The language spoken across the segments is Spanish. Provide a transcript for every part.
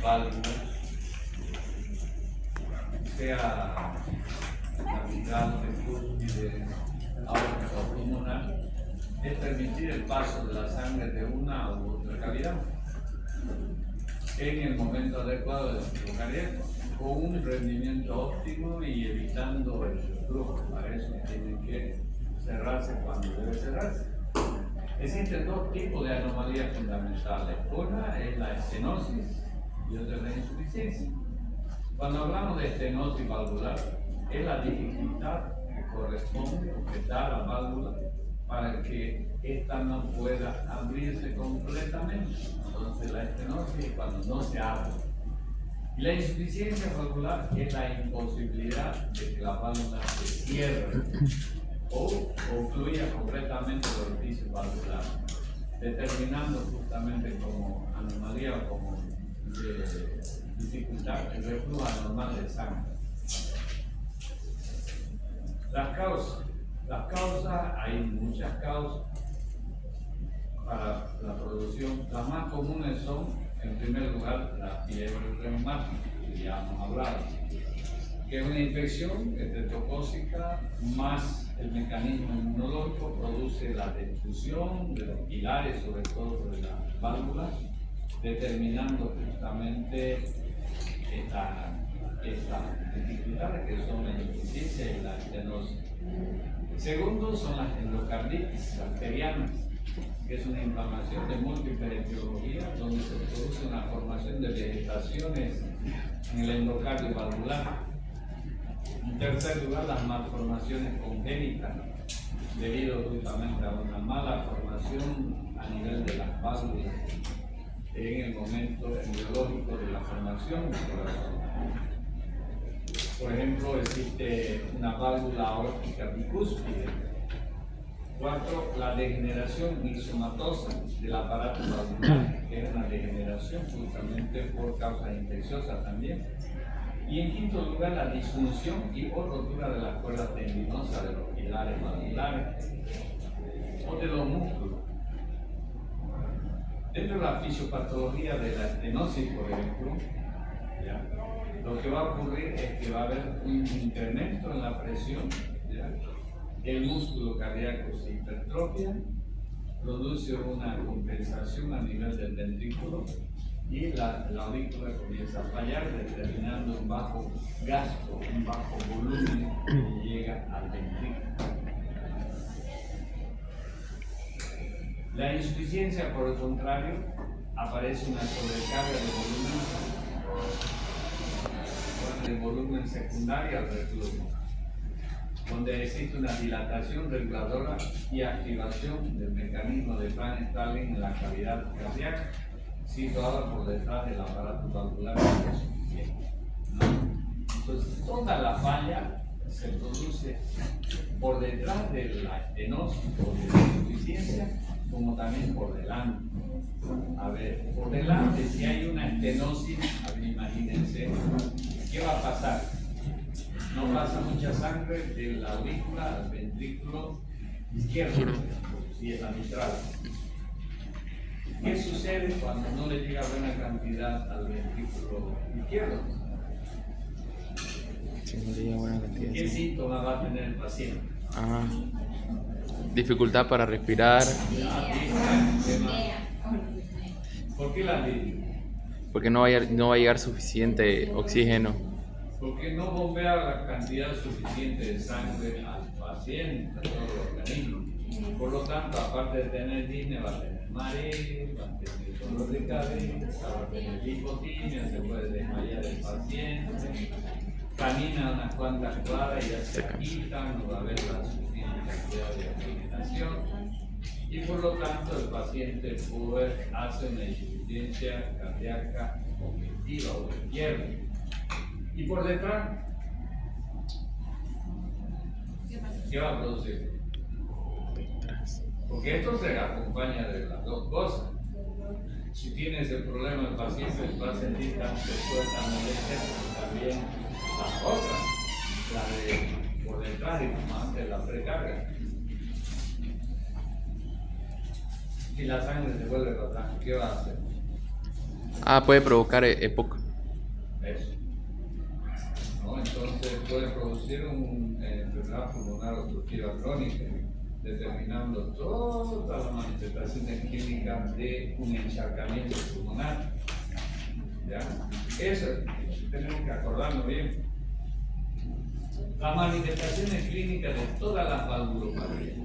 válvulas, sea capital, cúspide, aorta pulmonar, es permitir el paso de la sangre de una u otra cavidad en el momento adecuado del ciclo cardíaco, con un rendimiento óptimo y evitando el reflujo. Para eso tienen que cerrarse cuando debe cerrarse. Existen dos tipos de anomalías fundamentales. Una es la estenosis y otra es la insuficiencia. Cuando hablamos de estenosis valvular, es la dificultad que corresponde o que da la válvula para que ésta no pueda abrirse completamente. Entonces la estenosis es cuando no se abre. Y la insuficiencia valvular es la imposibilidad de que la válvula se cierre o fluya completamente el orificio valvular, determinando justamente como anomalía o como dificultad el reflujo anormal de sangre. Las causas, hay muchas causas para la producción. Las más comunes son, en primer lugar, la fiebre reumática, que ya hemos hablado, que es una infección estreptocócica más el mecanismo inmunológico produce la destrucción de los pilares, sobre todo de las válvulas, determinando justamente estas dificultades que son la insuficiencia y la estenosis. Segundo son las endocarditis bacterianas, que es una inflamación de múltiples etiologías donde se produce una formación de vegetaciones en el endocardio valvular. En tercer lugar, las malformaciones congénitas, debido justamente a una mala formación a nivel de las válvulas en el momento biológico de la formación del corazón. Por ejemplo, existe una válvula aórtica bicúspide. 4. La degeneración rizomatosa del aparato valvular, que es una degeneración justamente por causas infecciosas también. Y en quinto lugar, la disfunción y o rotura de las cuerdas tendinosas de los pilares valvulares o de los músculos. Dentro de la fisiopatología de la estenosis, por ejemplo, lo que va a ocurrir es que va a haber un incremento en la presión, el músculo cardíaco se hipertrofia, produce una compensación a nivel del ventrículo y la aurícula comienza a fallar, determinando un bajo gasto, un bajo volumen que llega al ventrículo. La insuficiencia, por el contrario, aparece una sobrecarga de volumen secundaria al reflujo, donde existe una dilatación reguladora y activación del mecanismo de Frank-Starling en la cavidad cardíaca, situada por detrás del aparato valvular insuficiente. Entonces, toda la falla se produce por detrás de la estenosis o de la insuficiencia, como también por delante. A ver, por delante, si hay una estenosis, imagínense, ¿qué va a pasar? No pasa mucha sangre de la aurícula al ventrículo izquierdo, si es la mitral. ¿Qué sucede cuando no le llega buena cantidad al ventrículo izquierdo? ¿Qué síntomas va a tener el paciente? Dificultad para respirar. ¿Por qué la disnea? Porque no va a llegar suficiente oxígeno. Porque no bombea la cantidad suficiente de sangre al paciente, a todo el organismo. Por lo tanto, aparte de tener disnea, va a tener mareo, va a tener dolor de cabeza, va a tener hipotimia, se puede desmayar el paciente, camina unas cuantas cuadras y ya se agita, no va a haber la suficiente cantidad de oxigenación y por lo tanto el paciente hace una insuficiencia cardíaca congestiva o izquierda. Y por detrás, ¿qué va a producir? Porque esto se acompaña de las dos cosas. Si tienes el problema del paciente, va a sentir tanto fuerza molestia, pero también las otras, la de por detrás y como antes la precarga. Si la sangre se vuelve para atrás, ¿qué va a hacer? Ah, puede provocar EPOC. Eso. ¿No? Entonces puede producir una enfermedad pulmonar obstructiva crónica, determinando todas las manifestaciones clínicas de un encharcamiento pulmonar. ¿Ya? Eso tenemos que acordarnos bien. Las manifestaciones clínicas de todas las valvulopatías.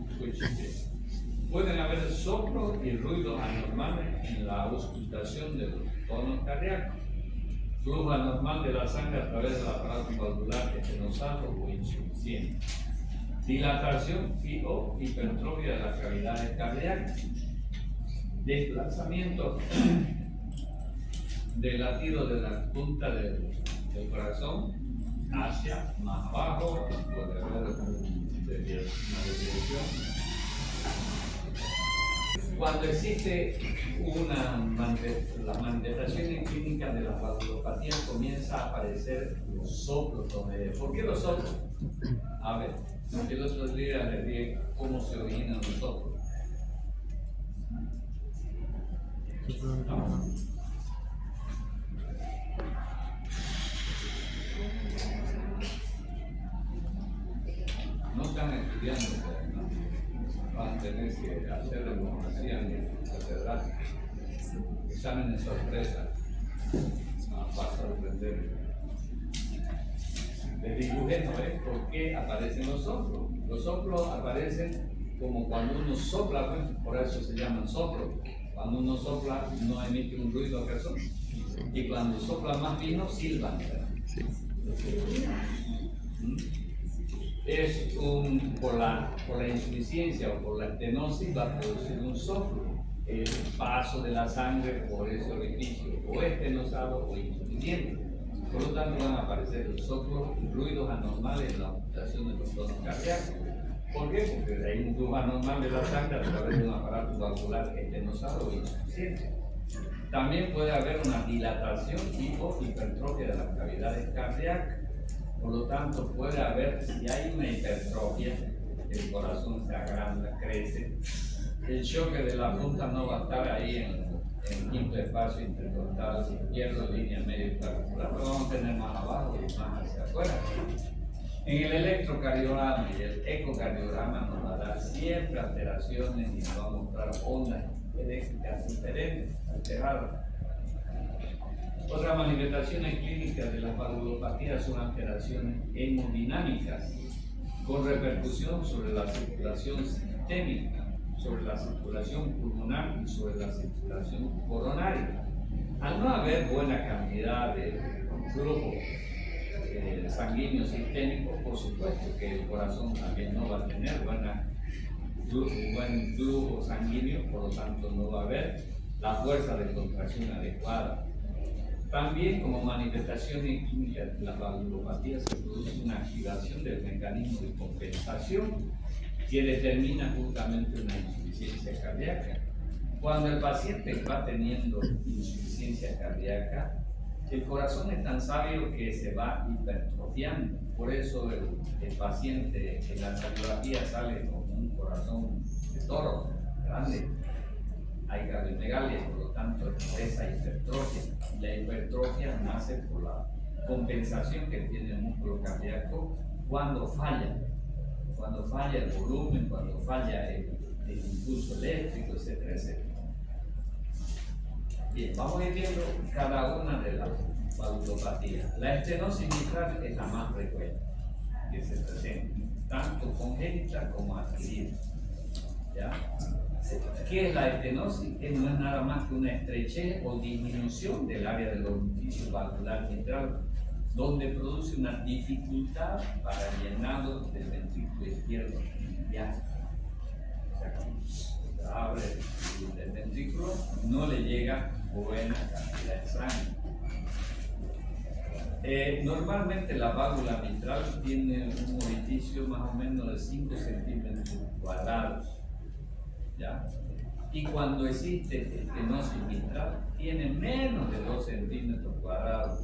Pueden haber soplos y ruidos anormales en la auscultación de los tonos cardíacos, flujo anormal de la sangre a través del aparato valvular estenosato o insuficiente, dilatación o hipertrofia de las cavidades cardíacas, desplazamiento del latido de la punta del corazón hacia más abajo, puede haber una desviación. Cuando existe las manifestaciones clínicas de las valvulopatías, comienza a aparecer los soplos. ¿Por qué los soplos? A ver, el otro día les dije cómo se originan los soplos. No están estudiando, ¿no? Van a tener que hacerlo como hacían en la catedral. Exámenes sorpresa. Va a sorprender. Les dibujé, ¿no? ¿Por qué aparecen los soplos? Los soplos aparecen como cuando uno sopla, pues, por eso se llaman soplos. Cuando uno sopla no emite un ruido que son. Y cuando sopla más fino, silban. Sí. Es por la insuficiencia o por la estenosis va a producir un soplo, el paso de la sangre por ese orificio, o estenosado o insuficiente. Por lo tanto, van a aparecer los soplos y ruidos anormales en la ocultación de los tonos cardíacos. ¿Por qué? Porque hay un flujo anormal de la sangre a través de un aparato valvular estenosado o insuficiente. También puede haber una dilatación o hipertrofia de las cavidades cardíacas. Por lo tanto, puede haber, si hay una hipertrofia, el corazón se agranda, crece, el choque de la punta no va a estar ahí en el quinto espacio intercostal izquierdo, línea medio clavicular, lo vamos a tener más abajo y más hacia afuera. En el electrocardiograma y el ecocardiograma nos va a dar siempre alteraciones y nos va a mostrar ondas eléctricas diferentes, alteradas. Otras manifestaciones clínicas de las valvulopatías son alteraciones hemodinámicas con repercusión sobre la circulación sistémica, sobre la circulación pulmonar y sobre la circulación coronaria. Al no haber buena cantidad de flujo sanguíneo sistémico, por supuesto que el corazón también no va a tener buen flujo sanguíneo, por lo tanto no va a haber la fuerza de contracción adecuada. También como manifestaciones clínicas de las valvulopatías se produce una activación del mecanismo de compensación que determina justamente una insuficiencia cardíaca. Cuando el paciente va teniendo insuficiencia cardíaca, el corazón es tan sabio que se va hipertrofiando. Por eso el paciente en la radiografía sale con un corazón de toro, grande. Hay cardiomegalia, por lo tanto, esa hipertrofia. La hipertrofia nace por la compensación que tiene el músculo cardíaco cuando falla el volumen, cuando falla el impulso eléctrico, etcétera, etcétera. Bien, vamos a ir viendo cada una de las valvulopatías. La estenosis mitral es la más frecuente que se presenta, tanto congénita como adquirida. ¿Ya? ¿Qué es la estenosis? Que no es nada más que una estrechez o disminución del área del orificio valvular mitral, donde produce una dificultad para el llenado del ventrículo izquierdo inmediato. O sea, cuando abre el ventrículo, no le llega buena cantidad de sangre. Normalmente la válvula mitral tiene un orificio más o menos de 5 centímetros cuadrados. ¿Ya? Y cuando existe estenosis mitral, tiene menos de 2 centímetros cuadrados,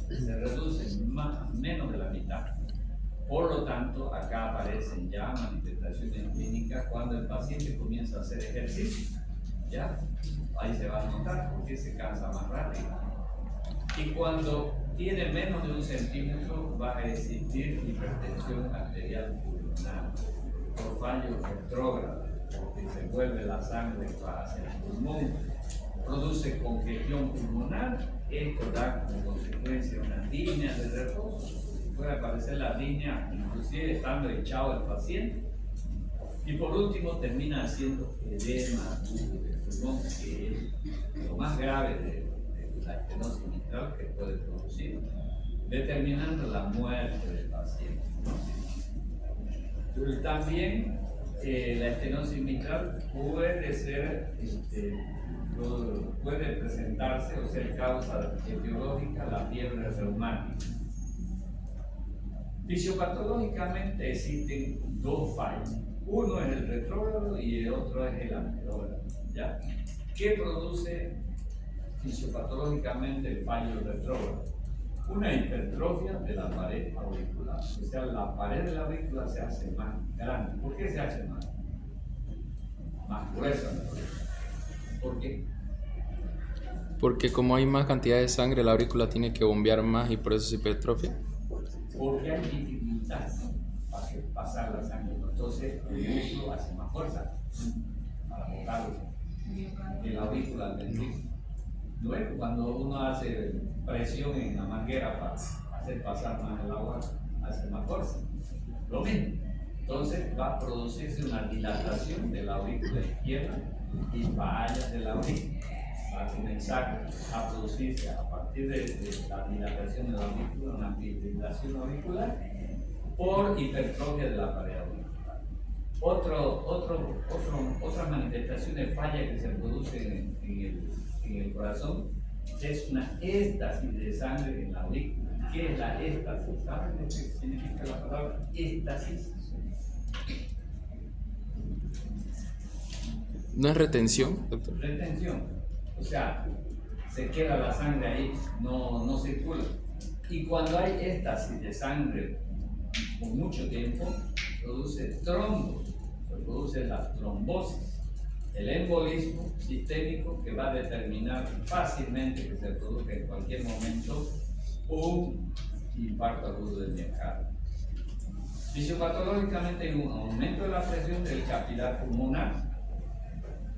se reduce menos de la mitad. Por lo tanto, acá aparecen ya manifestaciones clínicas cuando el paciente comienza a hacer ejercicio. ¿ya? Ahí se va a notar porque se cansa más rápido. Y cuando tiene menos de 1 centímetro va a existir hipertensión arterial pulmonar por fallo retrógrado, porque se vuelve la sangre hacia el pulmón, produce congestión pulmonar. Esto da como consecuencia unas líneas de reposo, puede aparecer la línea inclusive estando echado el paciente. Y por último termina haciendo edema agudo del pulmón, que es lo más grave de la estenosis mitral que puede producir, determinando la muerte del paciente. También la estenosis mitral puede ser, puede presentarse o ser causa etiológica la fiebre reumática. Fisiopatológicamente existen 2 fallos. Uno es el retrógrado y el otro es el anterógrado, ¿ya? ¿Qué produce fisiopatológicamente el fallo retrógrado? Una hipertrofia de la pared auricular, o sea, la pared de la aurícula se hace más grande. ¿Por qué se hace más gruesa? ¿Por qué? Porque como hay más cantidad de sangre, la aurícula tiene que bombear más y por eso se hipertrofia. Porque hay dificultad para pasar la sangre. Entonces el músculo hace más fuerza para botarlo de la aurícula al ventrículo. Luego, cuando uno hace presión en la manguera para hacer pasar más el agua, hace más fuerza. Lo mismo. Entonces va a producirse una dilatación de la aurícula izquierda y fallas de la aurícula. Va a comenzar a producirse a partir de la dilatación de la aurícula, una fibrilación auricular por hipertrofia de la pared auricular. Otra manifestación de falla que se produce en el corazón es una éstasis de sangre en la aurícula. ¿Qué es la éstasis? ¿Saben lo que significa la palabra éstasis? ¿No es retención, doctor? Retención. O sea, se queda la sangre ahí, no circula. Y cuando hay éstasis de sangre por mucho tiempo, produce trombos, se produce la trombosis, el embolismo sistémico que va a determinar fácilmente que se produzca en cualquier momento un infarto agudo del miocardio. Fisiopatológicamente hay un aumento de la presión del capilar pulmonar,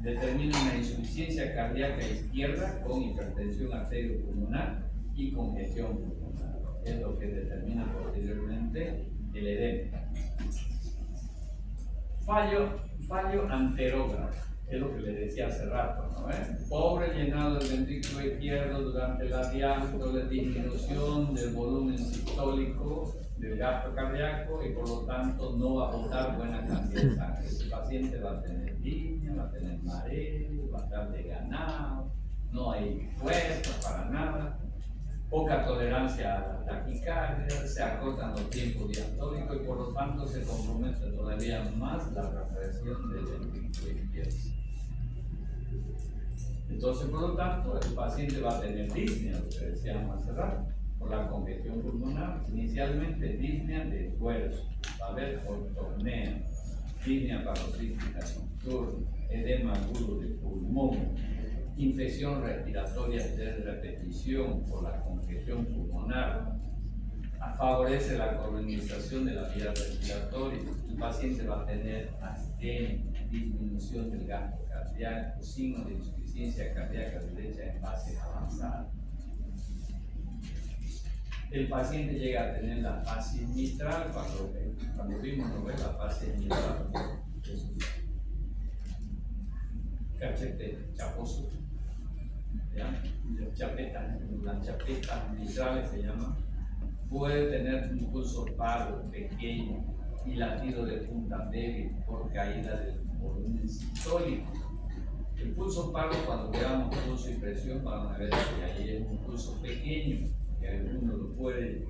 determina una insuficiencia cardíaca izquierda con hipertensión arteriopulmonar y congestión pulmonar. Es lo que determina posteriormente el edema. Fallo anterógrado, es lo que les decía hace rato, ¿no? Pobre llenado del ventrículo izquierdo durante la diástole, disminución del volumen sistólico del gasto cardíaco y por lo tanto no va a botar buena cantidad de sangre. El paciente va a tener disnea, va a tener mareo, va a estar desganado, no hay fuerza para nada, poca tolerancia a la taquicardia, se acortan los tiempos diastólicos y por lo tanto se compromete todavía más la represión del ventrículo izquierdo. Entonces, por lo tanto, el paciente va a tener disnea, lo que decíamos hace rato, por la congestión pulmonar, inicialmente disnea de esfuerzo, va a haber ortopnea, disnea paroxística nocturna, edema agudo del pulmón, infección respiratoria de repetición por la congestión pulmonar, favorece la colonización de la vía respiratoria, el paciente va a tener astenia, disminución del gasto cardíaco, signos de insuficiencia cardíaca derecha en fase avanzada. El paciente llega a tener la fascia mitral, cuando vimos la fascia mitral, es un cachete chaposo, las chapetas mitrales se llaman, puede tener un pulso pardo pequeño y latido de punta débil por caída del volumen sistólico. El pulso pardo, cuando veamos pulso y presión, van a ver que ahí es un pulso pequeño, que uno lo puede,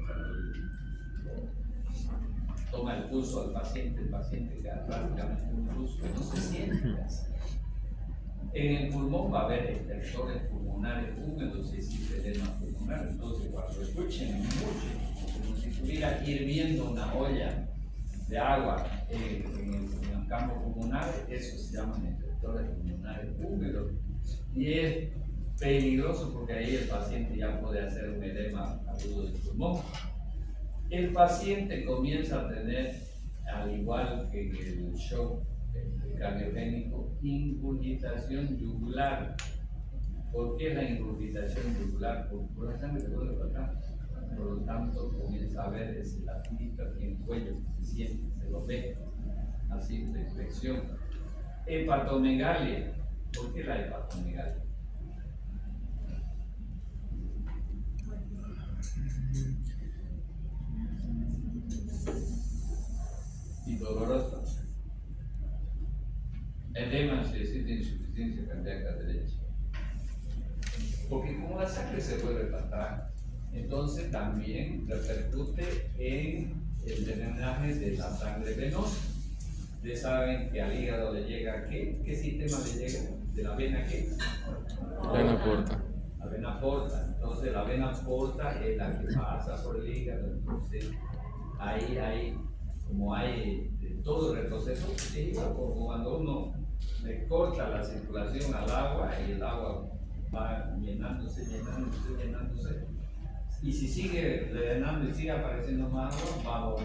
toma el pulso al paciente, el paciente queda prácticamente un pulso que no se siente así. En el pulmón va a haber estertores pulmonares húmedos y edema pulmonar. Entonces, cuando escuchen mucho, como si estuviera hirviendo una olla de agua en el campo pulmonar, eso se llama estertores. sectores pulmonares húmedos. Y es peligroso porque ahí el paciente ya puede hacer un edema agudo del pulmón. El paciente comienza a tener, al igual que en el shock cardiogénico, ingurgitación yugular. ¿Por qué la ingurgitación yugular? Por la sangre que vuelve para acá. Por lo tanto, comienza a ver la tinta aquí en el cuello, se siente, se lo ve, así de infección. Hepatomegalia. ¿Por qué la hepatomegalia? Y dolorosa. Edema si existe insuficiencia cardíaca derecha. Porque como la sangre se vuelve para atrás, entonces también repercute en el drenaje de la sangre venosa. Ustedes saben que al hígado le llega ¿qué sistema le llega? ¿De la vena qué? Vena porta. La vena porta. Entonces la vena porta es la que pasa por el hígado. Entonces ahí como hay todo el retroceso, como cuando uno le corta la circulación al agua y el agua va llenándose. Y si sigue drenando y sigue apareciendo más agua,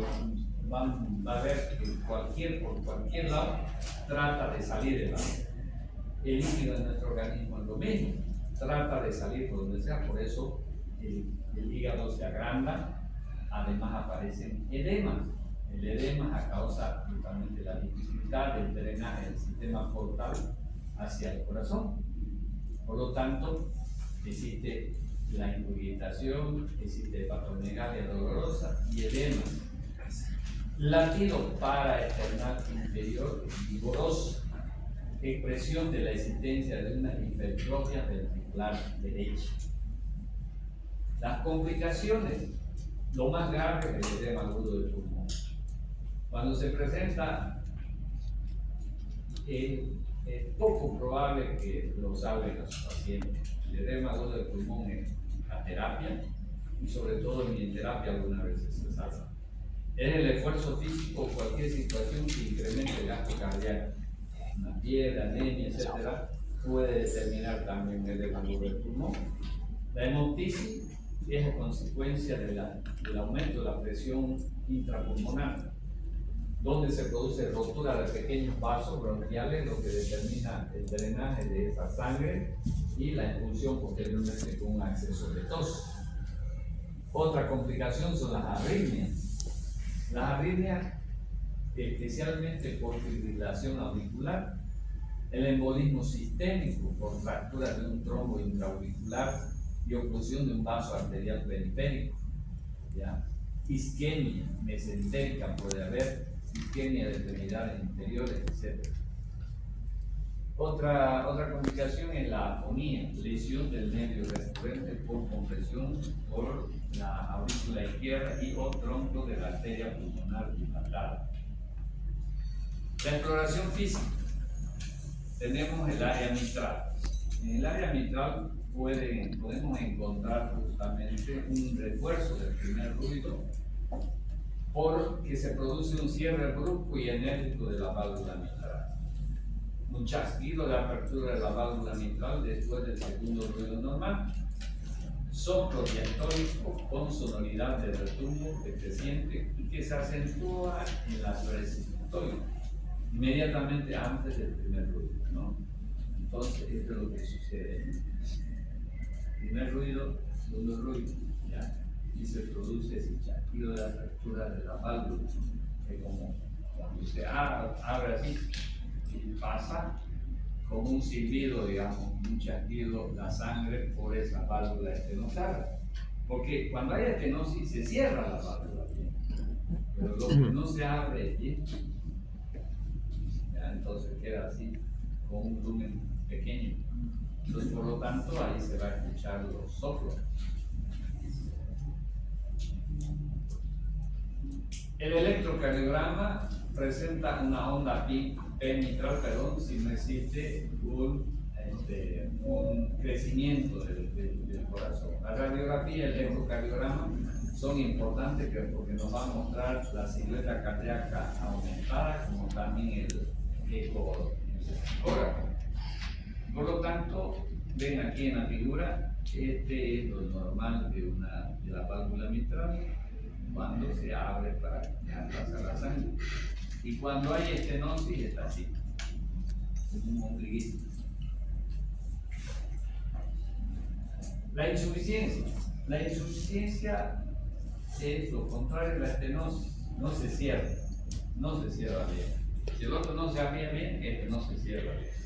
va a ver que por cualquier lado trata de salir el agua. El líquido de nuestro organismo es lo mismo, trata de salir por donde sea, por eso el hígado se agranda, además aparecen edemas. El edema a causa justamente la dificultad del drenaje del sistema portal hacia el corazón. Por lo tanto, existe la ingurgitación, existe hepatomegalia dolorosa y edema. Latido paraesternal inferior vigoroso, expresión de la existencia de una hipertrofia ventricular derecha. Las complicaciones, lo más grave es el edema agudo del pulmón. Cuando se presenta, es poco probable que lo salven los pacientes. El edema agudo del pulmón es la terapia y sobre todo en terapia algunas veces se salva. Es el esfuerzo físico o cualquier situación que incremente el gasto cardíaco. Una fiebre, anemia, etc. puede determinar también el edema agudo del pulmón. La hemoptisis es a consecuencia del aumento de la presión intrapulmonar, donde se produce rotura de pequeños vasos bronquiales, lo que determina el drenaje de esa sangre y la expulsión posteriormente con un acceso de tos. Otra complicación son las arritmias. Las arritmias, especialmente por fibrilación auricular, el embolismo sistémico por fractura de un trombo intraauricular y oclusión de un vaso arterial periférico, ¿ya? Isquemia mesentérica puede haber, isquemia de extremidades inferiores, etc. Otra complicación es la afonía, lesión del nervio recurrente por compresión por la aurícula izquierda y o tronco de la arteria pulmonar dilatada. La exploración física. Tenemos el área mitral. En el área mitral podemos encontrar justamente un refuerzo del primer ruido porque se produce un cierre brusco y enérgico de la válvula mitral. Un chasquido de apertura de la válvula mitral después del segundo ruido normal. Soplo diastólico con sonoridad de retumbo decreciente y que se acentúa en la supraesistole, inmediatamente antes del primer ruido, ¿no? Entonces, esto es lo que sucede. Primer ruido, segundo ruido, ¿ya? Y se produce ese chasquido de apertura de la válvula, que como cuando se abre así y pasa como un silbido, digamos, un chasquido, la sangre por esa válvula estenosa. Porque cuando hay estenosis se cierra la válvula, pero lo que no se abre es bien. Entonces queda así, con un volumen pequeño. Entonces, por lo tanto, ahí se va a escuchar los soplos. El electrocardiograma presenta una onda P mitral, si no existe un crecimiento del corazón. La radiografía y el electrocardiograma son importantes porque nos va a mostrar la silueta cardíaca aumentada, como también el ecocardiogram. Por lo tanto, ven aquí en la figura, este es lo normal de la válvula mitral cuando se abre para dejar pasar la sangre. Y cuando hay estenosis está así, como un ombliguito. La insuficiencia. La insuficiencia es lo contrario de la estenosis. No se cierra bien. Si el otro no se abría bien, este no se cierra bien.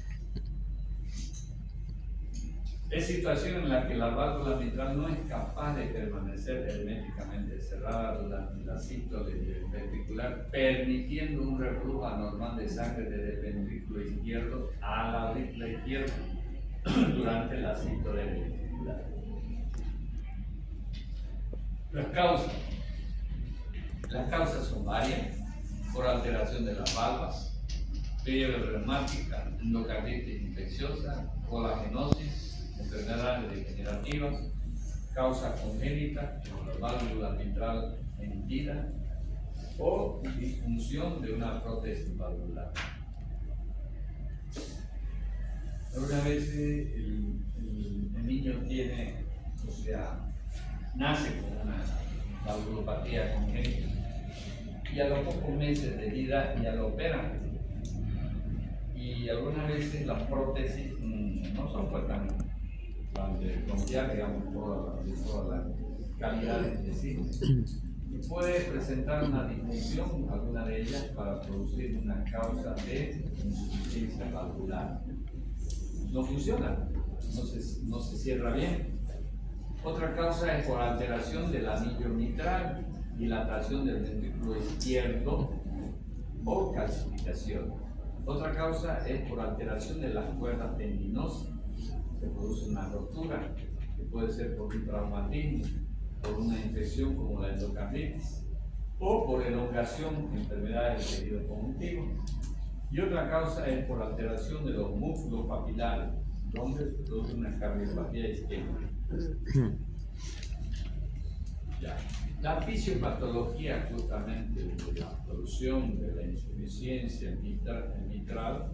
Es situación en la que la válvula mitral no es capaz de permanecer herméticamente cerrada durante la sístole ventricular, permitiendo un reflujo anormal de sangre desde el ventrículo izquierdo a la aurícula izquierda durante la sístole ventricular. Las causas son varias, por alteración de las valvas, fiebre reumática, endocarditis infecciosa, colagenosis, enfermedades degenerativas, causa congénita, como la válvula mitral emitida, o disfunción de una prótesis valvular. Algunas veces el niño nace con una valvulopatía congénita y a los pocos meses de vida ya lo operan. Y algunas veces las prótesis no son pues tan de confiar, digamos, toda la calidad de sí. Y puede presentar una disfunción, alguna de ellas, para producir una causa de insuficiencia valvular. No funciona, no se cierra bien. Otra causa es por alteración del anillo mitral, dilatación del ventrículo izquierdo o calcificación. Otra causa es por alteración de las cuerdas tendinosas. Se produce una rotura, que puede ser por un traumatismo, por una infección como la endocarditis, o por elongación, enfermedades del tejido conjuntivo. Y otra causa es por alteración de los músculos papilares, donde se produce una cardiopatía isquémica. Ya. La fisiopatología justamente de la producción de la insuficiencia mitral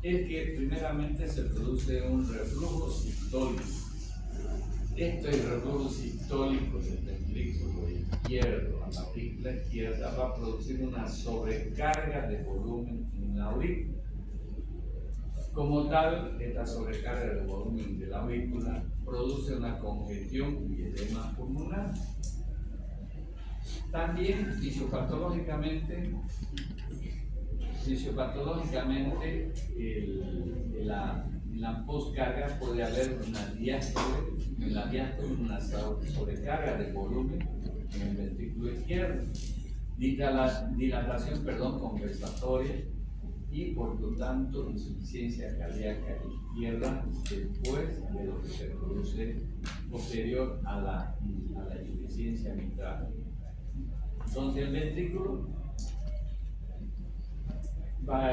es que primeramente se produce un reflujo sistólico. Este reflujo sistólico del ventrículo izquierdo a la aurícula izquierda va a producir una sobrecarga de volumen en la aurícula. Como tal, esta sobrecarga de volumen de la aurícula produce una congestión y edema pulmonar. También fisiopatológicamente en la postcarga puede haber una diástole, en la diástole una sobrecarga de volumen en el ventrículo izquierdo, dilatación compensatoria y por lo tanto insuficiencia cardíaca izquierda después de lo que se produce posterior a la insuficiencia mitral. Entonces el ventrículo va a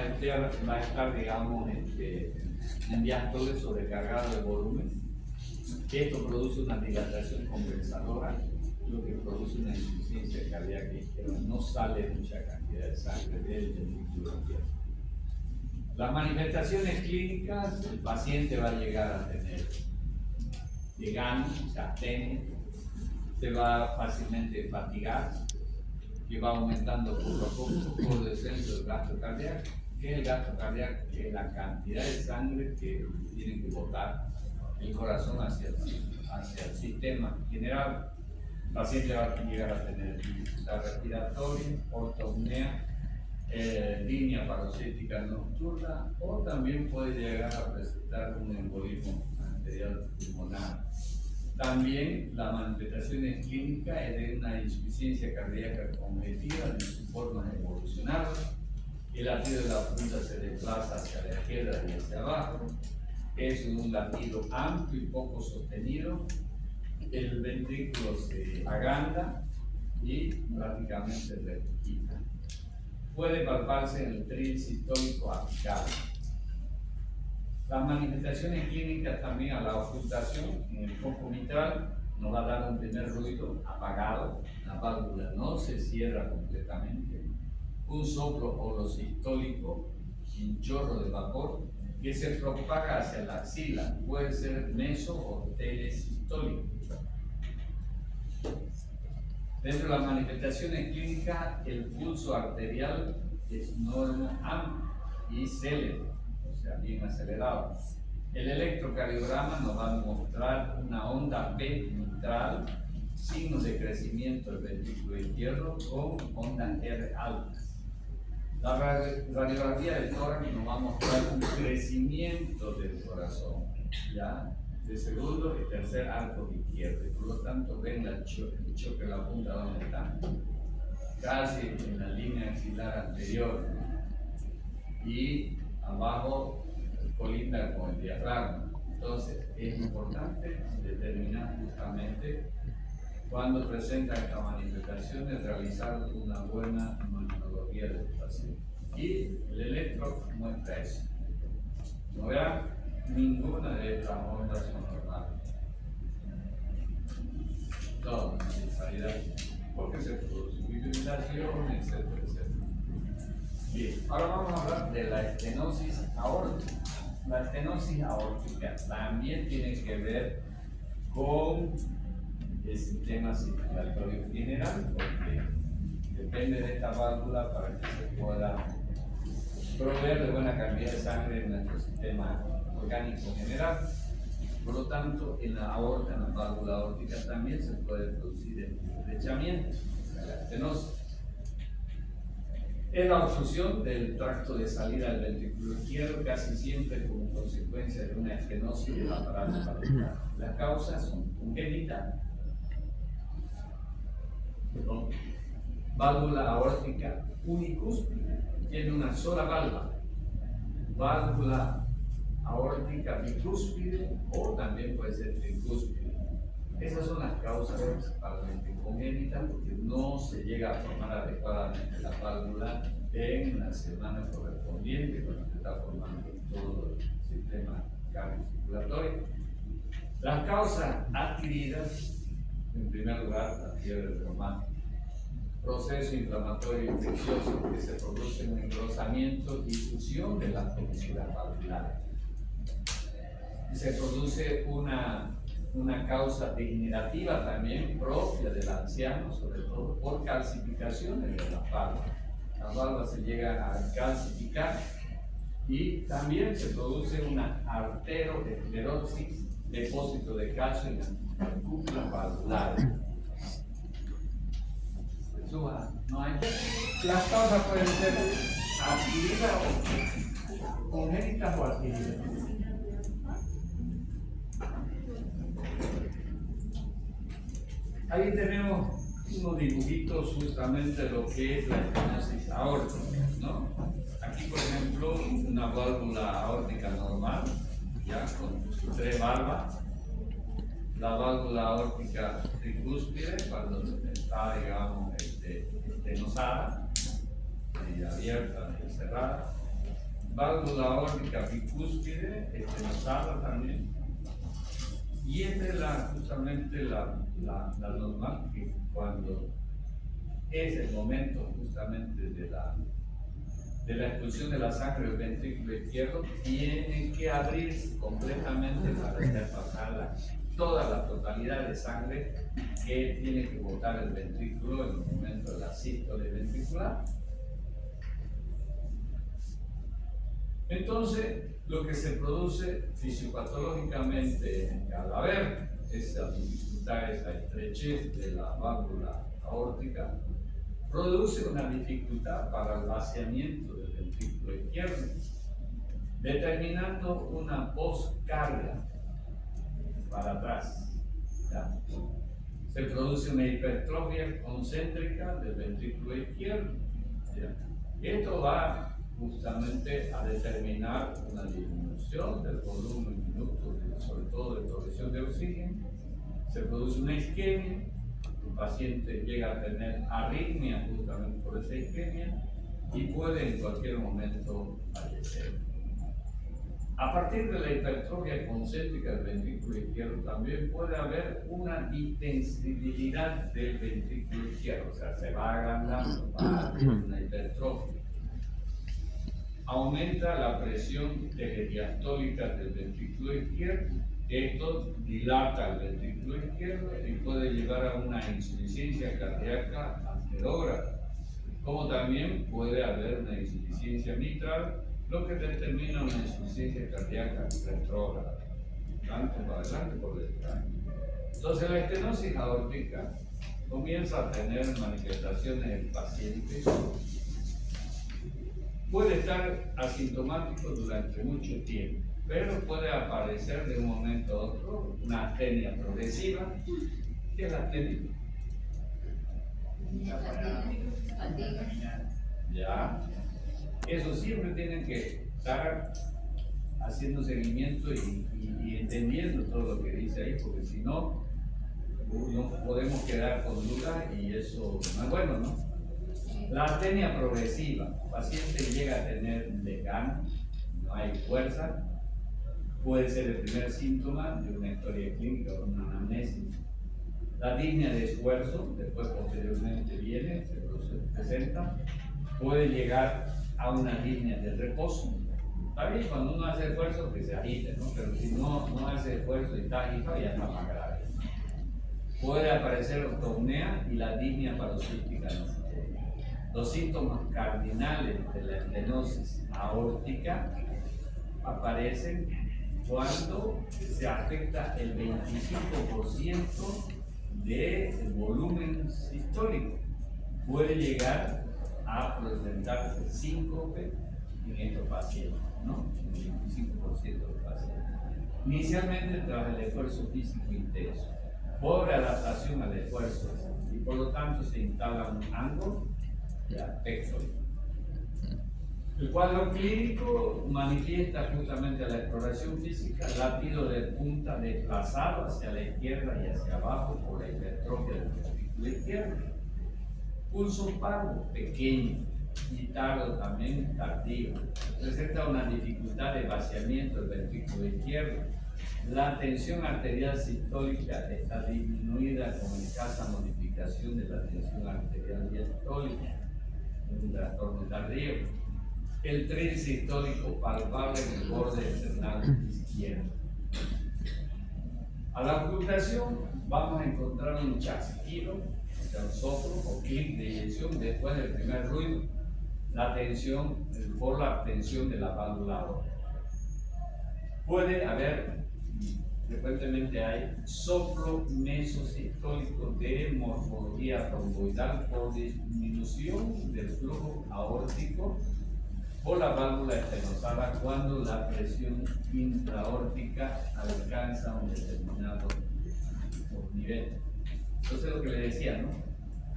estar digamos, en diástole sobrecargado de volumen. Esto produce una dilatación compensadora, lo que produce una insuficiencia cardíaca izquierda. No sale mucha cantidad de sangre del ventrículo izquierdo. Las manifestaciones clínicas, el paciente va a llegar a tener llegando, o sea, apnea, se va fácilmente fatigar, que va aumentando poco a poco por descenso del gasto cardíaco. ¿Qué es el gasto cardíaco? Que es la cantidad de sangre que tiene que botar el corazón hacia el sistema general. El paciente va a llegar a tener dificultad respiratoria, ortopnea, línea paroxística nocturna, o también puede llegar a presentar un embolismo arterial pulmonar. También la manifestación clínica es de una insuficiencia cardíaca congestiva en sus formas evolucionadas. El latido de la punta se desplaza hacia la izquierda y hacia abajo. Es un latido amplio y poco sostenido. El ventrículo se agranda y prácticamente rectifica. Puede palparse en el tril sistólico apical. Las manifestaciones clínicas también a la ocultación en el foco mitral nos va a dar un primer ruido apagado, la válvula no se cierra completamente, un soplo holosistólico, un chorro de vapor, que se propaga hacia la axila, puede ser meso o telesistólico. Dentro de las manifestaciones clínicas, el pulso arterial es normal y célebre, o sea, bien acelerado. El electrocardiograma nos va a mostrar una onda P mitral, signos de crecimiento del ventrículo izquierdo con ondas R altas. La radiografía del tórax nos va a mostrar un crecimiento del corazón, ¿ya? De segundo y tercer arco izquierdo. Por lo tanto, ven el choque de la punta donde está, casi en la línea axilar anterior, y abajo colinda con el diafragma. Entonces, es importante determinar justamente cuando presentan estas manifestaciones, realizar una buena imagenología del paciente. Y el electro muestra eso. No verán ninguna de estas ondas son normales. Todas, disparidad, porque se produce fibrilación, etcétera, etcétera. Bien, ahora vamos a hablar de la estenosis aórtica. La estenosis aórtica también tiene que ver con el sistema circulatorio general, porque depende de esta válvula para que se pueda proveer de buena cantidad de sangre en nuestro sistema orgánico general. Por lo tanto, en la aorta, en la válvula aórtica, también se puede producir el estrechamiento, la estenosis. Es la obstrucción del tracto de salida del ventrículo izquierdo, casi siempre como consecuencia de una estenosis del aparato valvular. Las causas son congénitas, válvula aórtica unicúspide, tiene una sola válvula, válvula aórtica bicúspide o también puede ser tricúspide. Esas son las causas principalmente congénitas, porque no se llega a formar adecuadamente la válvula en la semana correspondiente cuando se está formando todo el sistema cardiocirculatorio. Las causas adquiridas, en primer lugar, la fiebre reumática, proceso inflamatorio infeccioso que se produce en un engrosamiento y fusión de las comisuras valvulares. Se produce una causa degenerativa también propia del anciano, sobre todo por calcificaciones de las válvulas. Las válvulas se llegan a calcificar y también se produce una arteroesclerosis, depósito de calcio en las cúpulas valvulares. No hay. Las causas pueden ser adquiridas o congénitas o adquiridas. Ahí tenemos unos dibujitos justamente de lo que es la estenosis aórtica, ¿no? Aquí, por ejemplo, una válvula aórtica normal, ya con sus tres valvas. La válvula aórtica tricúspide, cuando está, digamos, estenosada, y abierta y cerrada. Válvula aórtica bicúspide, estenosada también. Y esta es justamente la normal, que cuando es el momento justamente de la expulsión de la sangre del ventrículo izquierdo, tiene que abrirse completamente para dejar pasar toda la totalidad de sangre que tiene que botar el ventrículo en el momento de la sístole ventricular. Entonces, lo que se produce fisiopatológicamente al haber esa dificultad, esa estrechez de la válvula aórtica, produce una dificultad para el vaciamiento del ventrículo izquierdo, determinando una poscarga para atrás. ¿Ya? Se produce una hipertrofia concéntrica del ventrículo izquierdo. ¿Ya? Esto va justamente a determinar una disminución del volumen minuto, sobre todo de provisión de oxígeno. Se produce una isquemia, el paciente llega a tener arritmia justamente por esa isquemia y puede en cualquier momento fallecer. A partir de la hipertrofia concéntrica del ventrículo izquierdo también puede haber una distensibilidad del ventrículo izquierdo, o sea, se va agrandando, va a haber una hipertrofia. aumenta la presión diastólica del ventrículo izquierdo. Esto dilata el ventrículo izquierdo y puede llevar a una insuficiencia cardíaca anterógrada, como también puede haber una insuficiencia mitral, lo que determina una insuficiencia cardíaca retrógrada, tanto para adelante por detrás. Entonces la estenosis aórtica comienza a tener manifestaciones en el paciente. Puede estar asintomático durante mucho tiempo, pero puede aparecer de un momento a otro una astenia progresiva. ¿Qué es la astenia? Ya. Eso siempre tienen que estar haciendo seguimiento y entendiendo todo lo que dice ahí, porque si no, no podemos quedar con dudas y eso no es bueno, ¿no? La astenia progresiva, el paciente llega a tener desgano, no hay fuerza, puede ser el primer síntoma de una historia clínica o una anamnesis. La disnea de esfuerzo, después posteriormente viene, se presenta, puede llegar a una disnea de reposo. Está bien, cuando uno hace esfuerzo que se agite, ¿no? Pero si no hace esfuerzo y está agitado, ya está más grave. Puede aparecer ortopnea y la disnea paroxística. Los síntomas cardinales de la estenosis aórtica aparecen cuando se afecta el 25% del volumen sistólico. Puede llegar a presentarse síncope en estos pacientes, ¿no? El 25% de los pacientes. Inicialmente tras el esfuerzo físico intenso, por adaptación al esfuerzo, y por lo tanto se instala un ángulo de aspecto. El cuadro clínico manifiesta justamente la exploración física, latido de punta desplazado hacia la izquierda y hacia abajo por la hipertrofia del ventrículo izquierdo. Pulso parvo pequeño y tardo también tardío. Presenta una dificultad de vaciamiento del ventrículo izquierdo. La tensión arterial sistólica está disminuida con escasa modificación de la tensión arterial diastólica. Es un trastorno tardío. El tren sistólico palpable en el borde external izquierdo. A la ocultación vamos a encontrar un chasquido, o sea, un soplo o clic de eyección después del primer ruido, la tensión, por la tensión de la válvula aórtica. Puede haber, frecuentemente hay, soplo mesosistólico de morfología tromboidal por disminución del flujo aórtico por la válvula estenosada cuando la presión intraaórtica alcanza un determinado nivel. Entonces lo que le decía, ¿no?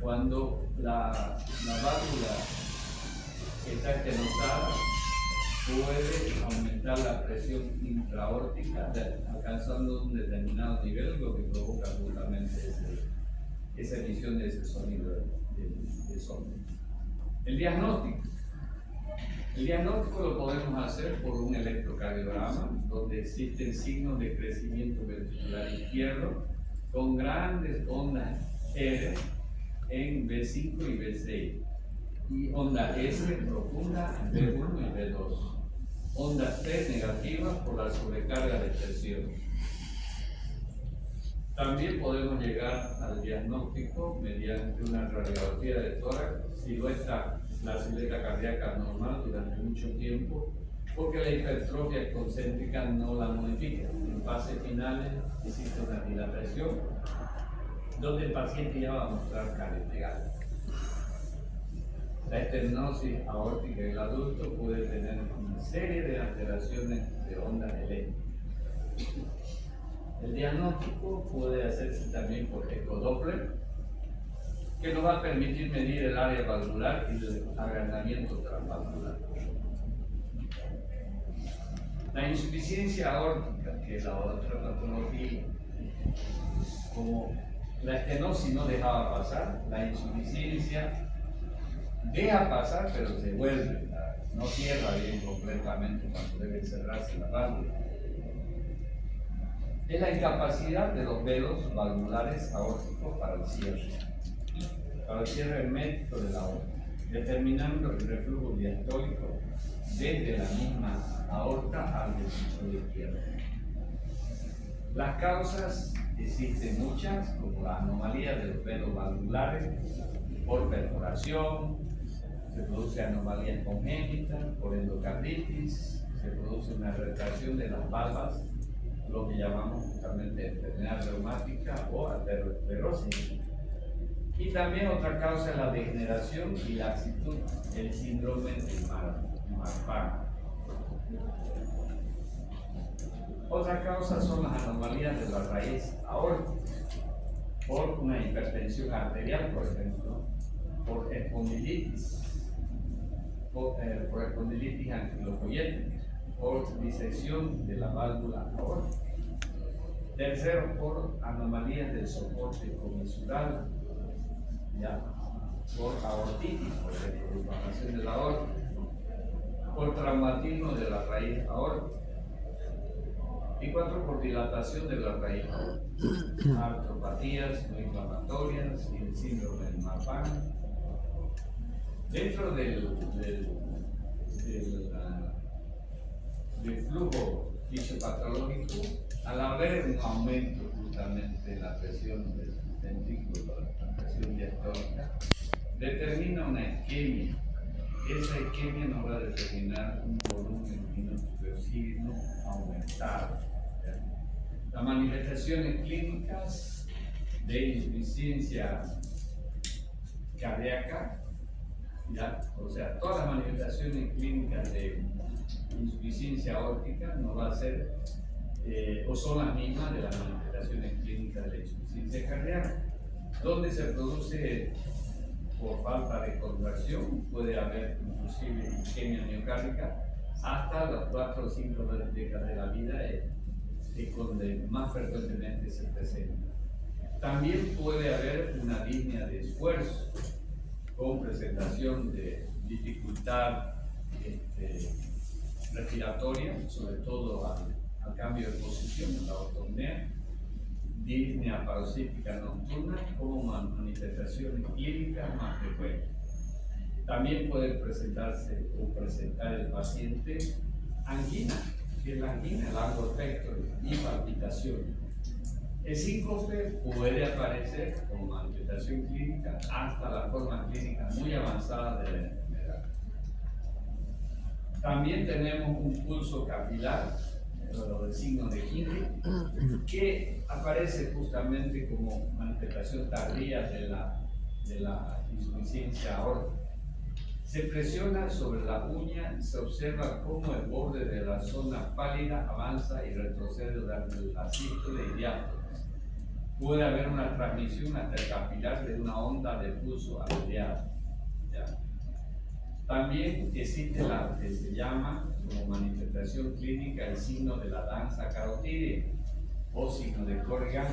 Cuando la válvula está estenosada, puede aumentar la presión intraaórtica alcanzando un determinado nivel, lo que provoca justamente esa emisión de ese sonido de sonido. El diagnóstico. El diagnóstico lo podemos hacer por un electrocardiograma, donde existen signos de crecimiento ventricular izquierdo con grandes ondas R en B5 y B6, y onda S profunda en B1 y B2. Ondas T negativas por la sobrecarga de presión. También podemos llegar al diagnóstico mediante una radiografía de tórax, la silueta cardíaca normal durante mucho tiempo, porque la hipertrofia concéntrica no la modifica. En fases finales existe una dilatación, donde el paciente ya va a mostrar caries legales. La estenosis aórtica del adulto puede tener una serie de alteraciones de ondas eléctricas. El diagnóstico puede hacerse también por ecodoppler, que nos va a permitir medir el área valvular y el agrandamiento transvalvular. La insuficiencia aórtica, que es la otra patología, como la estenosis no dejaba pasar, la insuficiencia deja pasar, pero se vuelve, no cierra bien completamente cuando debe cerrarse la válvula. Es la incapacidad de los velos valvulares aórticos para el cierre hermético de la aorta, determinando el reflujo diastólico desde la misma aorta al ventículo izquierdo. Las causas existen muchas, como la anomalía de los velos valvulares por perforación, se produce anomalías congénitas por endocarditis, se produce una retracción de las valvas, lo que llamamos justamente enfermedad reumática o arteriosclerosis. Y también otra causa es la degeneración y laxitud, el síndrome de Marfan. Otra causa son las anomalías de la raíz aórtica, por una hipertensión arterial, por ejemplo, por espondilitis, por espondilitis anquilocoyética, por disección de la válvula aórtica. Tercero, por anomalías del soporte comisural, ya, por aortitis, por ejemplo, inflamación de la aorta, por traumatismo de la raíz aórtica. Y 4, por dilatación de la raíz aórtica, artropatías no inflamatorias y el síndrome de Marfan. Dentro del flujo fisiopatológico, al haber un aumento justamente de la presión del ventrículo, la presión diastólica, determina una isquemia. Esa isquemia nos va a determinar un volumen venoso aumentado. Las manifestaciones clínicas de insuficiencia cardíaca, ¿ya? O sea, todas las manifestaciones clínicas de insuficiencia aórtica no va a ser o son las mismas de las manifestaciones clínicas de insuficiencia cardíaca, donde se produce por falta de contracción, puede haber inclusive isquemia miocárdica hasta las 4 o 5 décadas de la vida, es donde más frecuentemente se presenta. También puede haber una disnea de esfuerzo con presentación de dificultad respiratoria, sobre todo al cambio de posición, la ortopnea, disnea paroxística nocturna como manifestaciones clínicas más frecuentes. También puede presentarse o presentar el paciente angina, que es la angina, largo espectro y palpitación. El síncope puede aparecer como manifestación clínica hasta la forma clínica muy avanzada de la enfermedad. También tenemos un pulso capilar, el signo de Kienle, que aparece justamente como manifestación tardía de la insuficiencia aórtica. Se presiona sobre la uña y se observa cómo el borde de la zona pálida avanza y retrocede durante la sístole y diástole. Puede haber una transmisión intercapilar de una onda de pulso arterial. También existe la que se llama como manifestación clínica el signo de la danza carotídea o signo de Corrigan,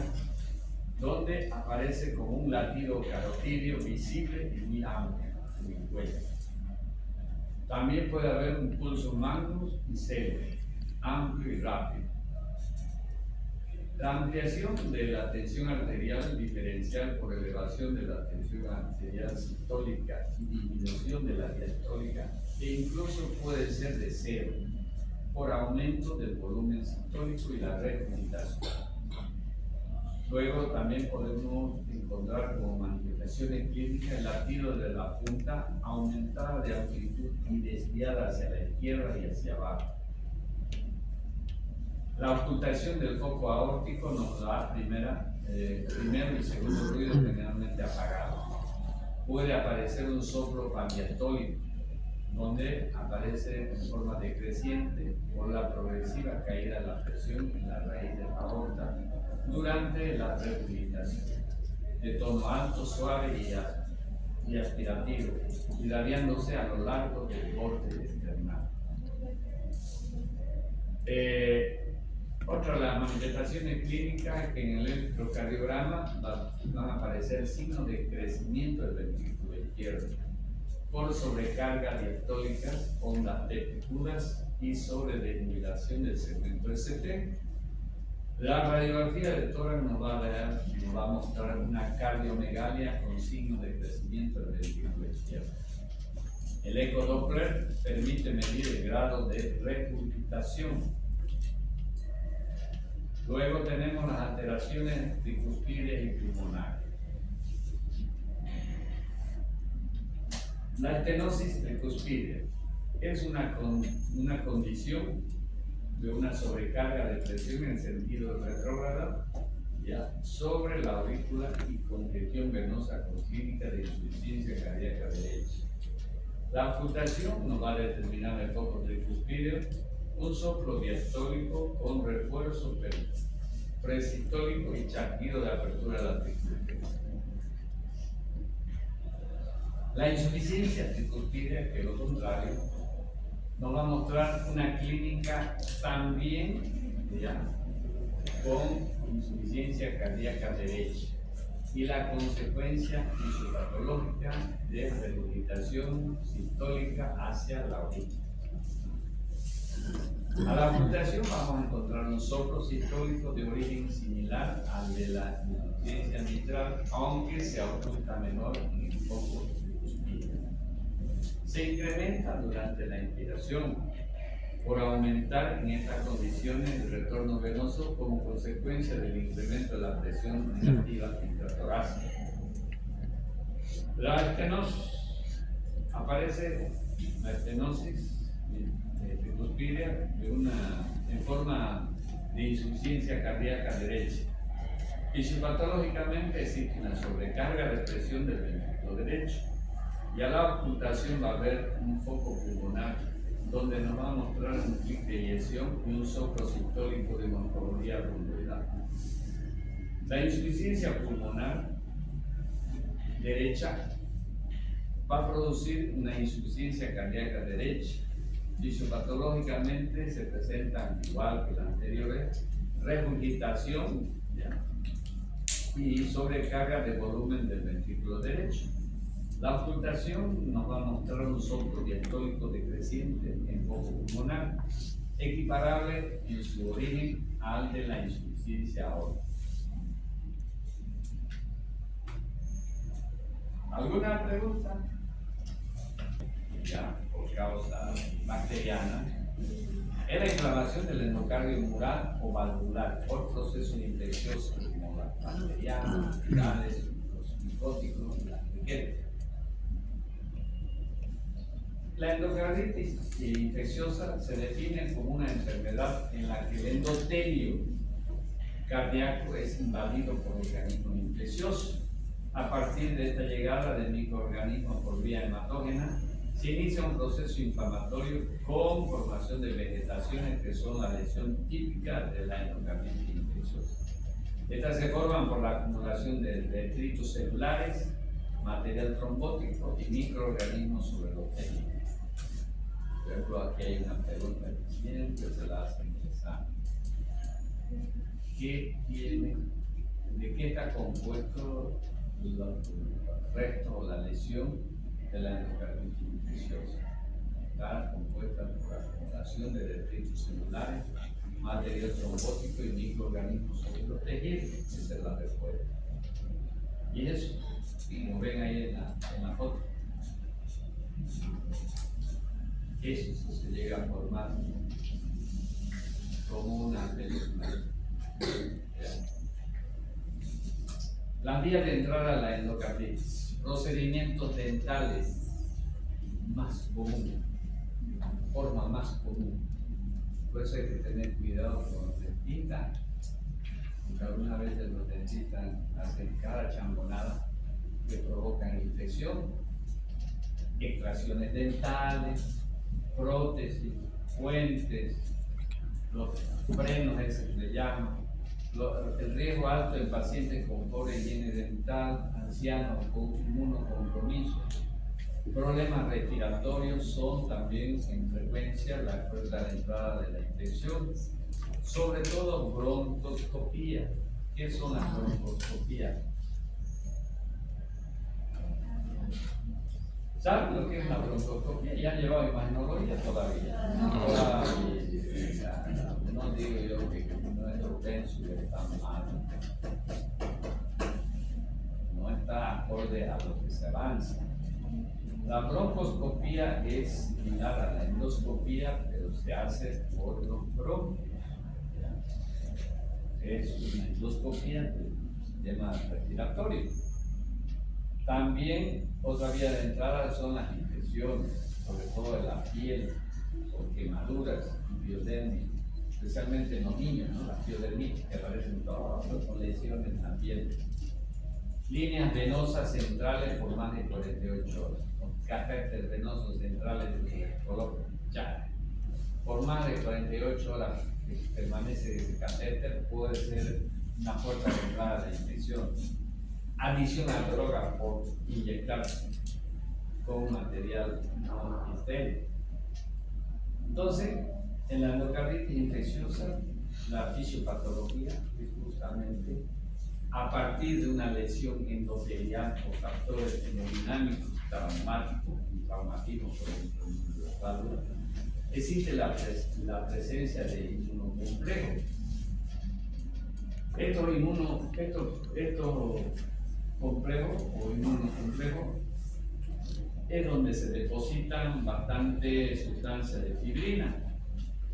donde aparece como un latido carotídeo visible y muy amplio en el cuello. También puede haber un pulso magnus y célebre, amplio y rápido. La ampliación de la tensión arterial diferencial por elevación de la tensión arterial sistólica y disminución de la diastólica, e incluso puede ser de cero, por aumento del volumen sistólico y la regurgitación. Luego también podemos encontrar como manifestaciones clínicas el latido de la punta aumentada de amplitud y desviada hacia la izquierda y hacia abajo. La ocultación del foco aórtico nos da primero y segundo ruido generalmente apagado. Puede aparecer un soplo pandiastólico, donde aparece en forma decreciente por la progresiva caída de la presión en la raíz de la aorta durante la regurgitación, de tono alto, suave y aspirativo, irradiándose a lo largo del borde external. Otra de las manifestaciones clínicas que en el electrocardiograma van a aparecer signos de crecimiento del ventrículo izquierdo por sobrecarga diastólicas, ondas pecudas y sobredesnivelación del segmento ST. La radiografía del tórax nos va a mostrar una cardiomegalia con signos de crecimiento del ventrículo izquierdo. El ecodoppler permite medir el grado de regurgitación. Luego tenemos las alteraciones tricuspídeas y pulmonares. La estenosis tricuspidea es una condición de una sobrecarga de presión en sentido retrógrado sobre la aurícula y congestión venosa con clínica de insuficiencia cardíaca derecha. La auscultación nos va a determinar el foco tricuspideo, un soplo diastólico con refuerzo presistólico y chasquido de apertura de la tricuspidea. La insuficiencia tricuspidea, que es lo contrario, nos va a mostrar una clínica también con insuficiencia cardíaca derecha y la consecuencia fisiopatológica de regurgitación sistólica hacia la aurícula. A la auscultación vamos a encontrar un soplo sistólico de origen similar al de la insuficiencia mitral, aunque se ausculta menor en el foco tricuspideo. Se incrementa durante la inspiración por aumentar en estas condiciones el retorno venoso como consecuencia del incremento de la presión negativa intratorácica. La estenosis aparece, la estenosis tricuspidea en forma de insuficiencia cardíaca derecha. Fisiopatológicamente existe una sobrecarga de presión del ventrículo derecho y a la auscultación va a haber un foco pulmonar donde nos va a mostrar un clic de eyección y un soplo sistólico de morfología rumboidal. La insuficiencia pulmonar derecha va a producir una insuficiencia cardíaca derecha. Fisiopatológicamente se presentan, igual que la anterior, regurgitación y sobrecarga de volumen del ventrículo derecho. La auscultación nos va a mostrar un soplo diastólico decreciente en foco pulmonar, equiparable en su origen al de la insuficiencia aórtica. ¿Alguna pregunta? Por causa bacteriana. Es la inflamación del endocardio mural o valvular por procesos infecciosos como las bacterianas, virales, los micóticos y las riquetas. La endocarditis infecciosa se define como una enfermedad en la que el endotelio cardíaco es invadido por organismos infecciosos. A partir de esta llegada de microorganismos por vía hematógena, se inicia un proceso inflamatorio con formación de vegetaciones que son la lesión típica de la endocarditis infecciosa. Estas se forman por la acumulación de detritos celulares, material trombótico y microorganismos sobre los tejidos. Por ejemplo, aquí hay una pregunta que siempre se la hace interesante. ¿De qué está compuesto el resto o la lesión de la endocarditis infecciosa? Está compuesta por acumulación de detritos celulares, material trombótico y microorganismos sobre los tejidos. Esa es la respuesta. Y eso, como ven ahí en la foto, eso se llega a formar como una película. Las vías de entrada a la endocarditis, procedimientos dentales más comunes, forma más común. Por eso hay que tener cuidado con los dentistas, porque algunas veces los dentistas hacen cada chambonada que provocan infección, extracciones dentales, prótesis, puentes, los frenos, ese se le llama, el riesgo alto en pacientes con pobre higiene dental, ancianos con inmunocompromiso. Problemas respiratorios son también en frecuencia la puerta de entrada de la infección, sobre todo broncoscopía. ¿Qué son las broncoscopías? ¿Saben lo que es la broncoscopía? Ya han llevado imagenología todavía. No digo yo que no es propenso y está mal. No está acorde a lo que se avanza. La broncoscopía es similar a la endoscopía, pero se hace por los bronquios. Es una endoscopía del sistema respiratorio. También otra vía de entrada son las infecciones, sobre todo en la piel, por quemaduras, biodermia, especialmente en los niños, ¿no? Las biodermitis que aparecen todas con lesiones en la piel. Líneas venosas centrales por más de 48 horas, catéteres venosos centrales de color ya. Por más de 48 horas que permanece ese catéter, puede ser una puerta de entrada de infección. Adición a droga por inyectarse con material no estéril. Entonces, en la endocarditis infecciosa, la fisiopatología es justamente a partir de una lesión endotelial o factores hemodinámicos, traumáticos y traumatismos por ejemplo, en las válvulas, existe la presencia de inmunocomplejos. Estos complejos o inmunocomplejos es donde se depositan bastante sustancias de fibrina,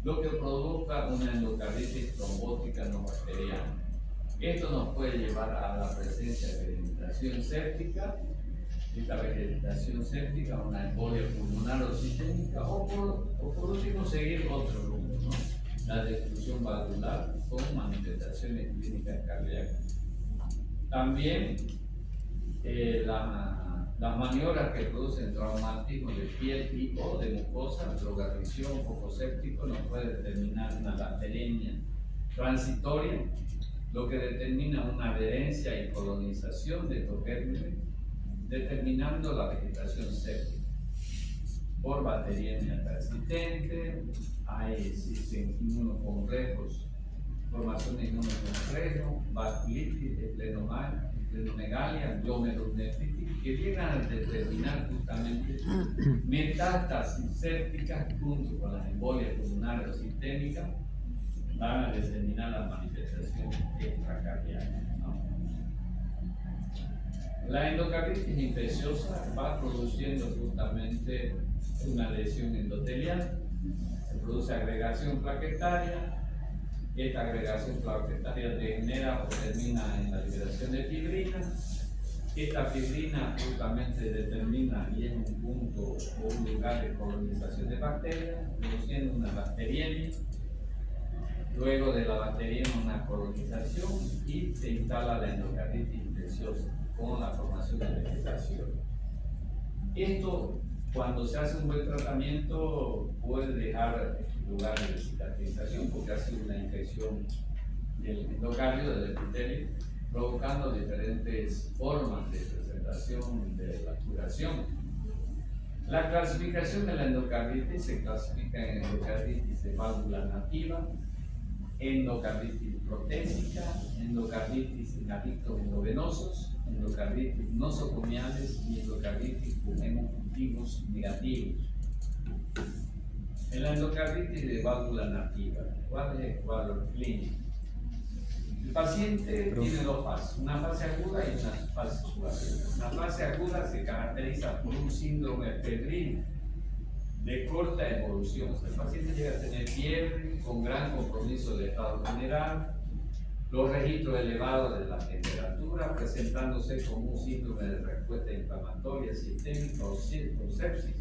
lo que provoca una endocarditis trombótica no bacteriana. Esto nos puede llevar a la presencia de vegetación séptica, esta vegetación séptica, una embolia pulmonar o sistémica, o por último seguir otro rumbo, ¿no? La destrucción valvular con manifestaciones clínicas cardíacas. También las maniobras que producen traumatismo de piel y o de mucosa, drogadicción, foco séptico, nos puede determinar una bacteriemia transitoria, lo que determina una adherencia y colonización de estos gérmenes, determinando la vegetación séptica. Por bacteriemia persistente, existen inmunocomplejos, formación de inmunocomplejos, vasculitis, esplenomegalia, glomerulonefritis, que llegan a determinar justamente metástasis sépticas junto con las embolias pulmonares o sistémicas, van a determinar las manifestaciones extracardíacas, ¿no? La endocarditis infecciosa va produciendo justamente una lesión endotelial, se produce agregación plaquetaria, esta agregación plaquetaria degenera o termina en la liberación de fibrina. Esta fibrina justamente determina y es un punto o un lugar de colonización de bacterias, produciendo una bacteriemia. Luego de la bacteriemia una colonización y se instala la endocarditis infecciosa con la formación de vegetación. Esto, cuando se hace un buen tratamiento, puede dejar lugar de cicatrización porque ha sido una infección del endocardio, del epitelio, provocando diferentes formas de presentación de la curación. La clasificación de la endocarditis se clasifica en endocarditis de válvula nativa, endocarditis protésica, endocarditis en adictos endovenosos, endocarditis nosocomiales y endocarditis con hemocultivos negativos. En la endocarditis de válvula nativa, ¿cuál es el cuadro clínico? El paciente tiene dos fases, una fase aguda y una fase suave. La fase aguda se caracteriza por un síndrome febril de corta evolución. El paciente llega a tener fiebre con gran compromiso del estado general, los registros elevados de la temperatura, presentándose como un síndrome de respuesta inflamatoria sistémica o sepsis.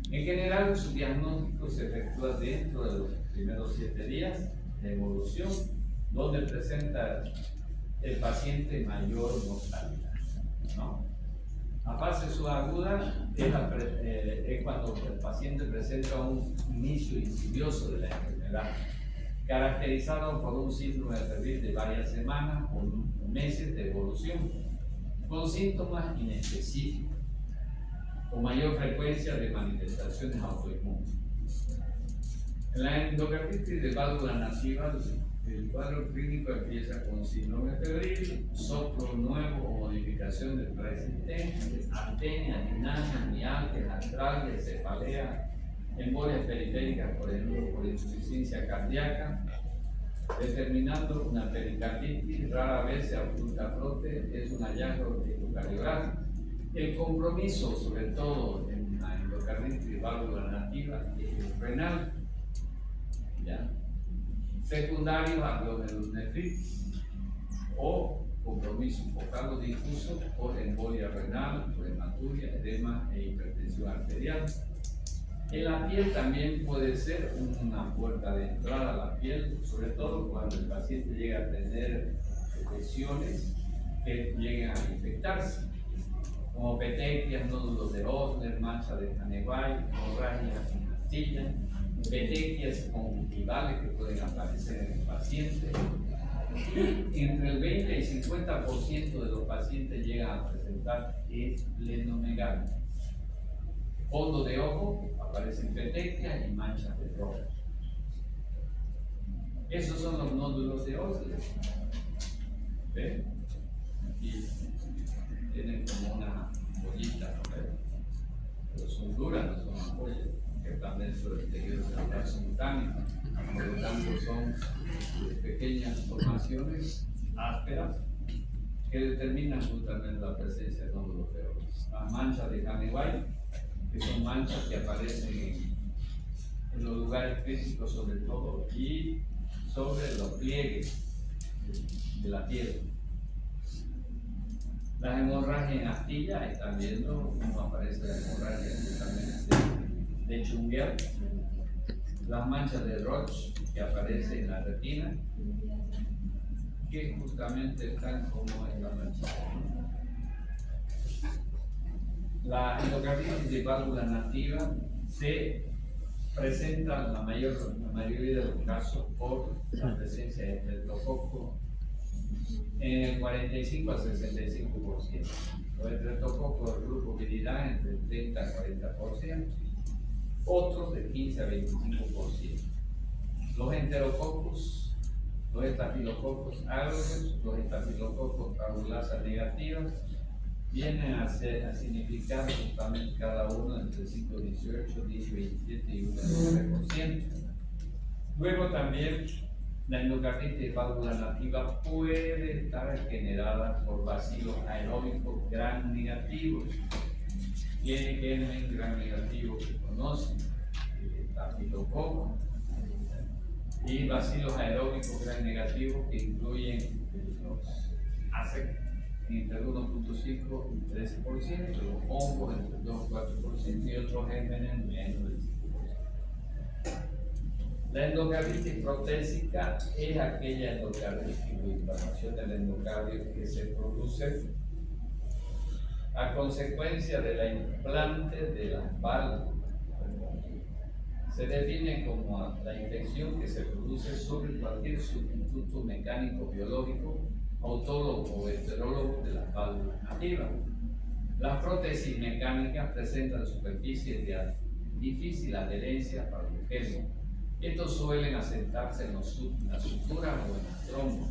En general, su diagnóstico se efectúa dentro de los primeros 7 días de evolución, donde presenta el paciente mayor mortalidad, ¿no? La fase subaguda es cuando el paciente presenta un inicio insidioso de la enfermedad, caracterizado por un síndrome febril de varias semanas o meses de evolución, con síntomas inespecíficos, con mayor frecuencia de manifestaciones autoinmunes. En la endocarditis de válvula nativa, el cuadro clínico empieza con síndrome febril, soplo nuevo o modificación del preexistente, astenia, dinamia, mialgia, artralgia, cefalea, embolias periféricas, por ejemplo, por insuficiencia cardíaca, determinando una pericarditis, rara vez se oculta frote, es un hallazgo ecocardiográfico. El compromiso, sobre todo en la endocarditis válvula nativa, es renal, ¿ya? Secundario a glomerulonefritis o compromiso focal o difuso por embolia renal, por hematuria, edema e hipertensión arterial. En la piel también puede ser una puerta de entrada a la piel, sobre todo cuando el paciente llega a tener lesiones que lleguen a infectarse, como petequias, nódulos de Osler, mancha de Caneway, hemorragias en astilla, petequias conjuntivales que pueden aparecer en el paciente. Y entre el 20 y 50% de los pacientes llegan a presentar esplenomegalia. Fondo de ojo, aparecen petequias y manchas de rojo. Esos son los nódulos de Osler. ¿Ven? Aquí tienen como una bollita, ¿no? Pero son duras, no son ampollas, que están dentro del tejido celular simultáneo. Por lo tanto, son pequeñas formaciones ásperas que determinan justamente la presencia de nódulos de Osler. Las manchas de Caneway, que son manchas que aparecen en los lugares críticos sobre todo y sobre los pliegues de la piel. Las hemorragias en astilla, están viendo cómo aparece la hemorragia justamente de Chunguer. Las manchas de Roche que aparecen en la retina, que justamente están como en la mancha. La endocarditis de válvula nativa se presenta en la mayoría de los casos por la presencia de estreptococo en el 45 al 65%. Los estreptococos del grupo viridán entre el 30 al 40%, otros de 15 a 25%. Los enterococos, los estafilococos aureus, los estafilococos coagulasa negativas, vienen a significar justamente cada uno entre 5,18, 10,27 y 1,9%. Luego también la endocarditis de válvula nativa puede estar generada por bacilos aeróbicos gram negativos. Tiene germen gram negativo que conocen, el estafilococo, y bacilos aeróbicos gram negativos que incluyen los ACE entre 1,5 y 13%, los hongos entre 2 y 4% y otros gérmenes menos del 5%. La endocarditis protésica es aquella endocarditis o inflamación del endocardio que se produce a consecuencia de la implante de las válvulas. Se define como la infección que se produce sobre cualquier sustituto mecánico biológico autólogo o heterólogo de las válvulas nativas. Las prótesis mecánicas presentan superficies de difícil adherencia para el germen. Estos suelen asentarse en las suturas o en las trombos.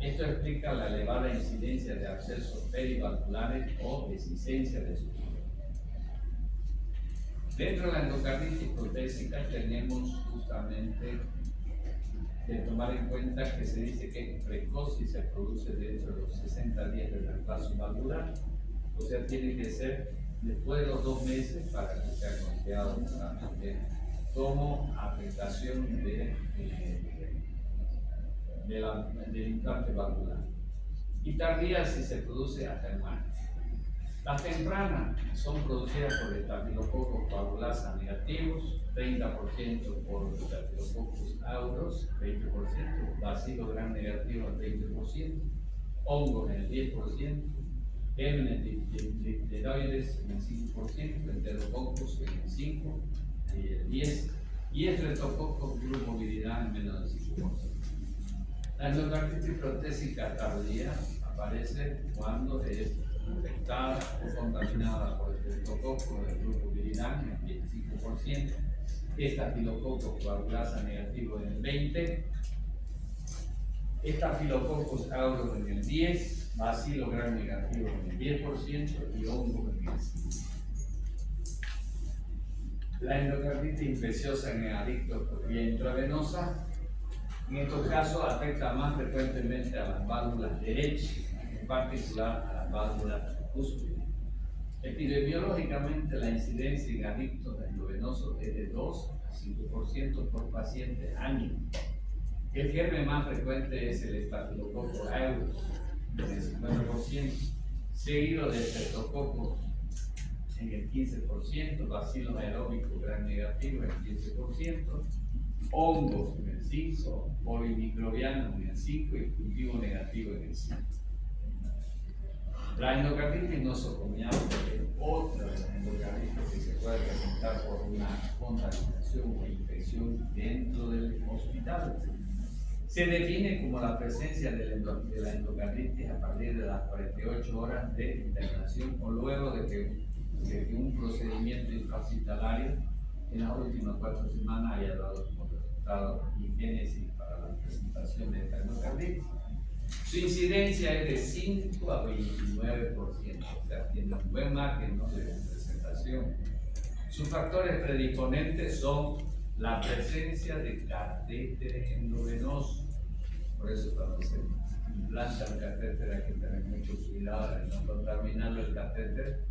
Esto explica la elevada incidencia de abscesos perivalvulares o dehiscencia de suturas. Dentro de la endocarditis protésica tenemos justamente de tomar en cuenta que se dice que es precoz y se produce dentro de los 60 días del reemplazo valvular, o sea, tiene que ser después de los 2 meses para que sea considerado como afectación del implante valvular. Y tardía si se produce hasta el marzo. Las tempranas son producidas por estafilococos coagulasa negativos, 30% por estafilococos aureus, 20%, bacilos gram negativos, 20%, hongos en el 10%, gérmenes dipteroides en el 5%, enterococos en el 5% y el 10%, y estreptococos grupo viridán en menos del 5%. La endocarditis protésica tardía aparece cuando es infectada o contaminada por estreptococo del grupo viridán en el 25%, estafilococos coagulasa negativo en el 20%, estafilococos aureus en el 10%, bacilo gram negativo en el 10% y hongos en el 5%. La endocarditis infecciosa en el adicto por vía intravenosa, en estos casos afecta más frecuentemente a las válvulas derechas, en particular a las válvulas tricúspides. Epidemiológicamente, la incidencia en adictos endovenosos es de 2 a 5% por paciente año. El germen más frecuente es el Staphylococcus aureus, en el 50%, seguido de Streptococcus en el 15%, bacilos aeróbicos gram negativo en el 15%, hongos en el 5%, polimicrobianos en el 5% y cultivo negativo en el 5%. La endocarditis nosocomial es otra de las endocarditis que se puede presentar por una contaminación o infección dentro del hospital. Se define como la presencia de la endocarditis a partir de las 48 horas de internación o luego de que un procedimiento intrahospitalario en las últimas 4 semanas haya dado como resultado higiénesis para la presentación de esta endocarditis. Su incidencia es de 5 a 29%, o sea, tiene un buen margen, ¿no?, de presentación. Sus factores predisponentes son la presencia de catéteres endovenosos. Por eso cuando se implanta el catéter hay que tener mucho cuidado de no contaminar el catéter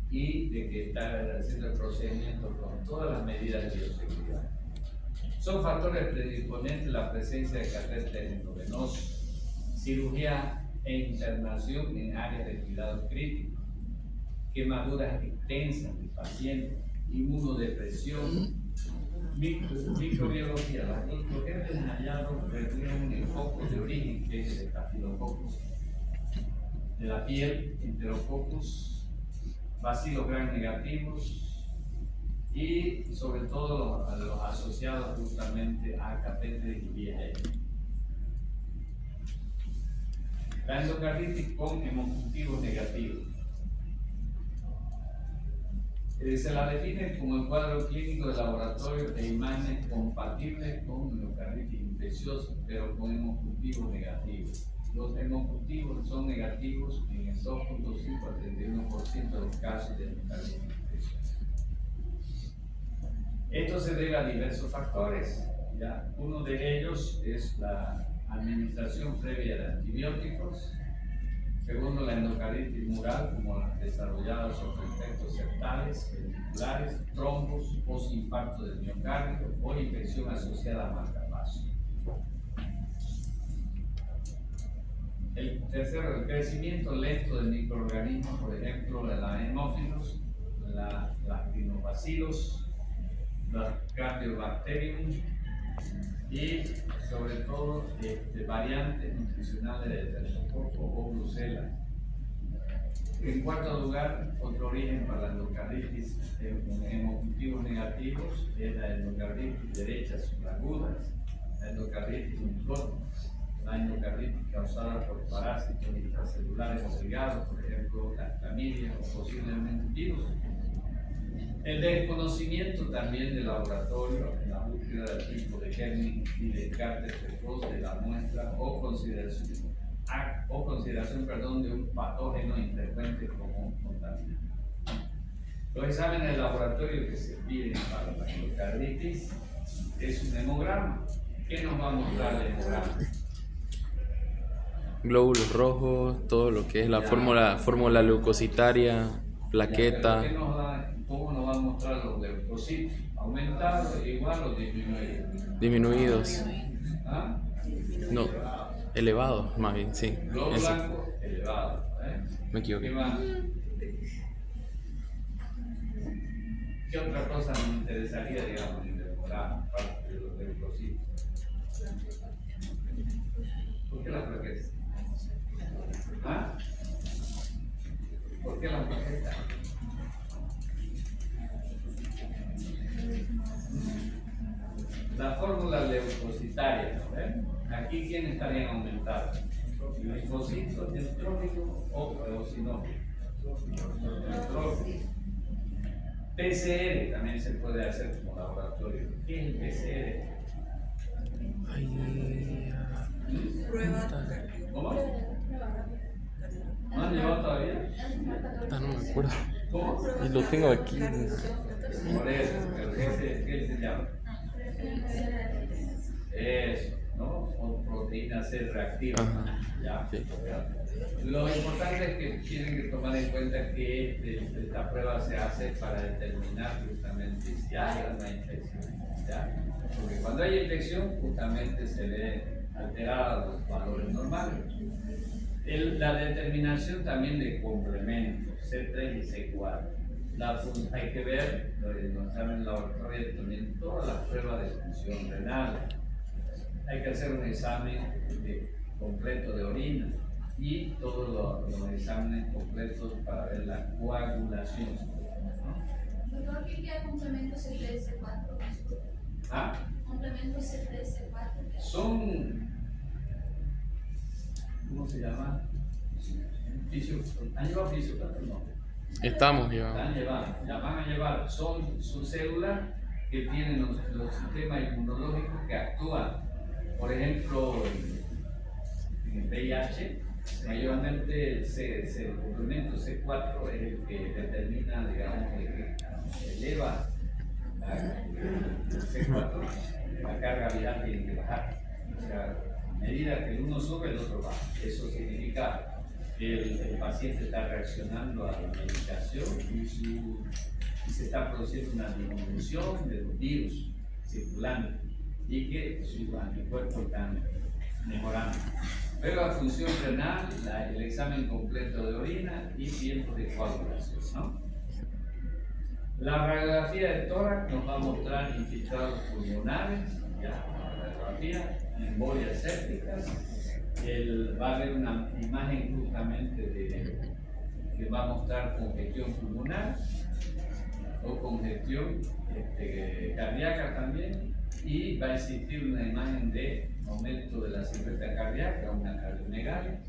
y de que está haciendo el procedimiento con todas las medidas de bioseguridad. Son factores predisponentes la presencia de catéteres endovenosos, cirugía e internación en áreas de cuidado crítico, quemaduras extensas del paciente, inmunodepresión, microbiología. Los gérmenes hallados reflejan el foco de origen, que es el Staphylococcus, de la piel, Enterococcus, bacilos gram negativos y sobre todo los asociados justamente a catéteres y vías aéreas. La endocarditis con hemocultivos negativos. Se la define como el cuadro clínico de laboratorio de imágenes compatibles con endocarditis infecciosa, pero con hemocultivos negativos. Los hemocultivos son negativos en el 2.5 al 31% de los casos de endocarditis infecciosa. Esto se debe a diversos factores. ¿Ya? Uno de ellos es la administración previa de antibióticos. Segundo, la endocarditis mural, como las desarrolladas sobre efectos septales, ventriculares, trombos, posinfarto del miocardio o infección asociada a marcapaso. El tercero, el crecimiento lento de microorganismos, por ejemplo, la hemófilos, la lactinobacilos, los cardiobacterium y sobre todo variantes nutricionales de Streptococcus o Brucella. En cuarto lugar, otro origen para la endocarditis en hemocultivos negativos es la endocarditis derecha subaguda, la endocarditis uniflórica, la endocarditis causada por parásitos intracelulares obligados, por ejemplo, las clamidias o posiblemente virus. El desconocimiento también del laboratorio en la búsqueda del tipo de germen y descarte precoz de la muestra o consideración de un patógeno infrecuente como un contaminante. Los exámenes de laboratorio que se piden para la endocarditis es un hemograma. ¿Qué nos va a mostrar el hemograma? Glóbulos rojos, todo lo que es la fórmula leucocitaria, plaqueta. ¿Cómo nos va a mostrar los leucocitos? ¿Aumentados, igual o disminuidos? Disminuidos. ¿Ah? No, elevados, más bien, sí. Glóbulo blanco, elevado. Me equivoqué. ¿Qué más? ¿Qué otra cosa nos interesaría, digamos, en el hemograma, aparte de los leucocitos? ¿Por qué las plaquetas? ¿Ah? ¿Por qué las plaquetas? La fórmula leucocitaria, ¿no ven? Aquí, ¿quiénes estarían aumentados? Linfocitos, neutróficos o eosinóficos. PCR también se puede hacer como laboratorio. ¿Qué es el PCR? ¿Cómo? ¿No han llevado todavía? No me acuerdo. ¿Cómo? Y lo tengo aquí. Por eso, pero ¿qué se llama? Eso. ¿no? O proteína C reactiva. Ajá. ¿Ya? Sí. Lo importante es que tienen que tomar en cuenta que esta prueba se hace para determinar justamente si hay una infección. ¿Ya? Porque cuando hay infección, justamente se ve alterados los valores normales. La determinación también de complementos, C3 y C4. Hay que ver, nos saben en la laboratorio también todas las pruebas de función renal. Hay que hacer un examen completo de orina y todos los exámenes completos para ver la coagulación. ¿No? Doctor, ¿qué complemento C3, C4? ¿Ah? Complemento C3, C4. Son, ¿cómo se llama? ¿Han llevado fisiopatía? No. Estamos ya. La van a llevar, son células que tienen los sistemas inmunológicos que actúan. Por ejemplo, en el VIH, mayormente el complemento C4 es el que determina, digamos, que eleva C4, la carga viral tiene que bajar. O sea, a medida que uno sube, el otro baja. Eso significa que el paciente está reaccionando a la medicación y se está produciendo una disminución de los virus circulantes y que sus anticuerpos están mejorando. Pero la función renal, el examen completo de orina y tiempo de coagulación, ¿no? La radiografía de tórax nos va a mostrar infiltrados pulmonares, ya, la radiografía, embolias sépticas. Va a haber una imagen justamente que va a mostrar congestión pulmonar o congestión cardíaca también, y va a existir una imagen de aumento de la silueta cardíaca, una cardiomegalia,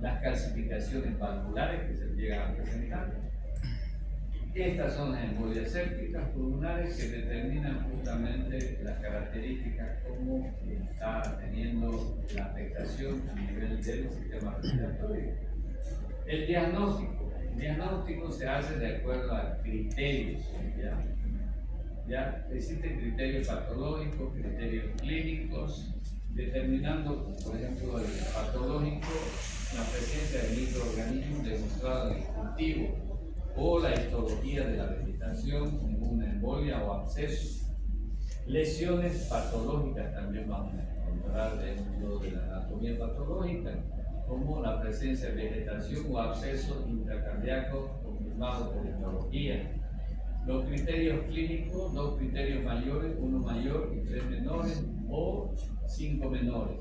las calcificaciones valvulares que se llegan a presentar. Estas son las embolias sépticas pulmonares que determinan justamente las características, cómo está teniendo la afectación a nivel del sistema respiratorio. El diagnóstico se hace de acuerdo a criterios. ¿Ya? Existen criterios patológicos, criterios clínicos, determinando, por ejemplo, el patológico, la presencia de microorganismos demostrados en el cultivo, o la histología de la vegetación, una embolia o absceso. Lesiones patológicas también vamos a encontrar dentro de la anatomía patológica, como la presencia de vegetación o abscesos intracardíacos confirmados por histología. Los criterios clínicos, 2 criterios mayores, 1 mayor y 3 menores o 5 menores.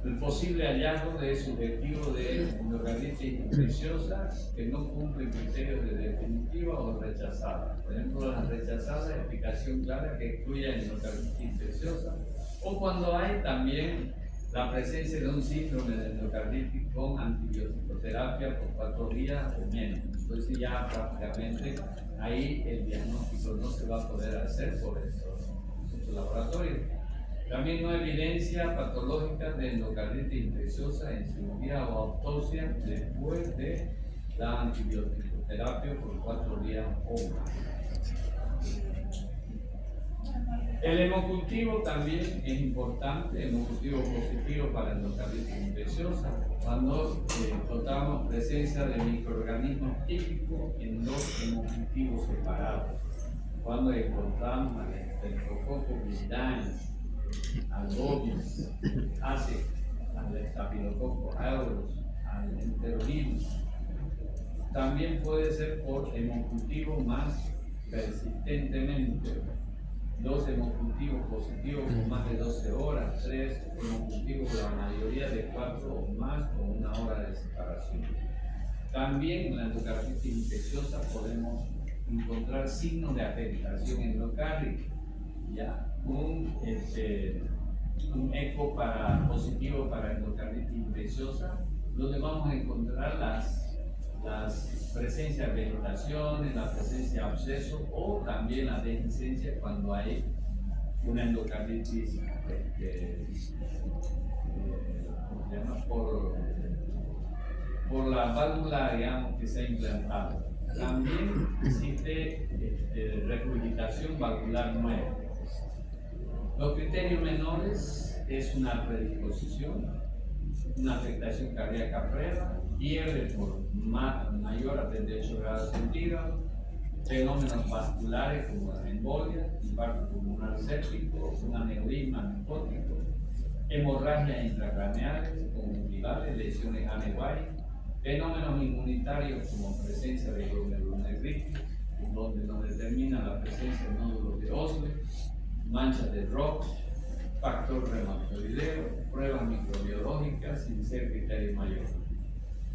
El posible hallazgo de subjetivo de endocarditis infecciosa que no cumple criterios de definitiva o rechazada. Por ejemplo, las rechazadas, explicación clara que excluye endocarditis infecciosa, o cuando hay también la presencia de un síndrome de endocarditis con antibioticoterapia por 4 días o menos. Entonces ya prácticamente ahí el diagnóstico no se va a poder hacer por estos laboratorios. También no hay evidencia patológica de endocarditis infecciosa en cirugía o autopsia después de la antibioticoterapia por 4 días o más. El hemocultivo también es importante, hemocultivo positivo para endocarditis infecciosa, cuando encontramos presencia de microorganismos típicos en 2 hemocultivos separados. Cuando encontramos al Streptococcus viridans, al Bovis, al Staphylococcus aureus, al Enterovirus. También puede ser por hemocultivo más persistentemente. 2 hemocultivos positivos con más de 12 horas, 3 hemocultivos la mayoría de 4 o más con 1 hora de separación. También en la endocarditis infecciosa podemos encontrar signos de afectación endocárdica, ya un eco positivo para endocarditis infecciosa, donde vamos a encontrar las presencias de vegetaciones, la presencia de abscesos o también la dehiscencia cuando hay una endocarditis ¿cómo se llama? Por la válvula, digamos, que se ha implantado. También existe regurgitación valvular nueva. Los criterios menores es una predisposición, una afectación cardíaca previa, fiebre por mayor a 38 grados centígrados, fenómenos vasculares como la embolia, infarto pulmonar séptico, un aneurisma nefrótico, hemorragias intracraneales, conjuntivales, lesiones aneguales, fenómenos inmunitarios como presencia de glomerulonefritis, donde nos determina la presencia de nódulos de Osler, manchas de Roux, factor reumatoideo, pruebas microbiológicas sin ser criterio mayor.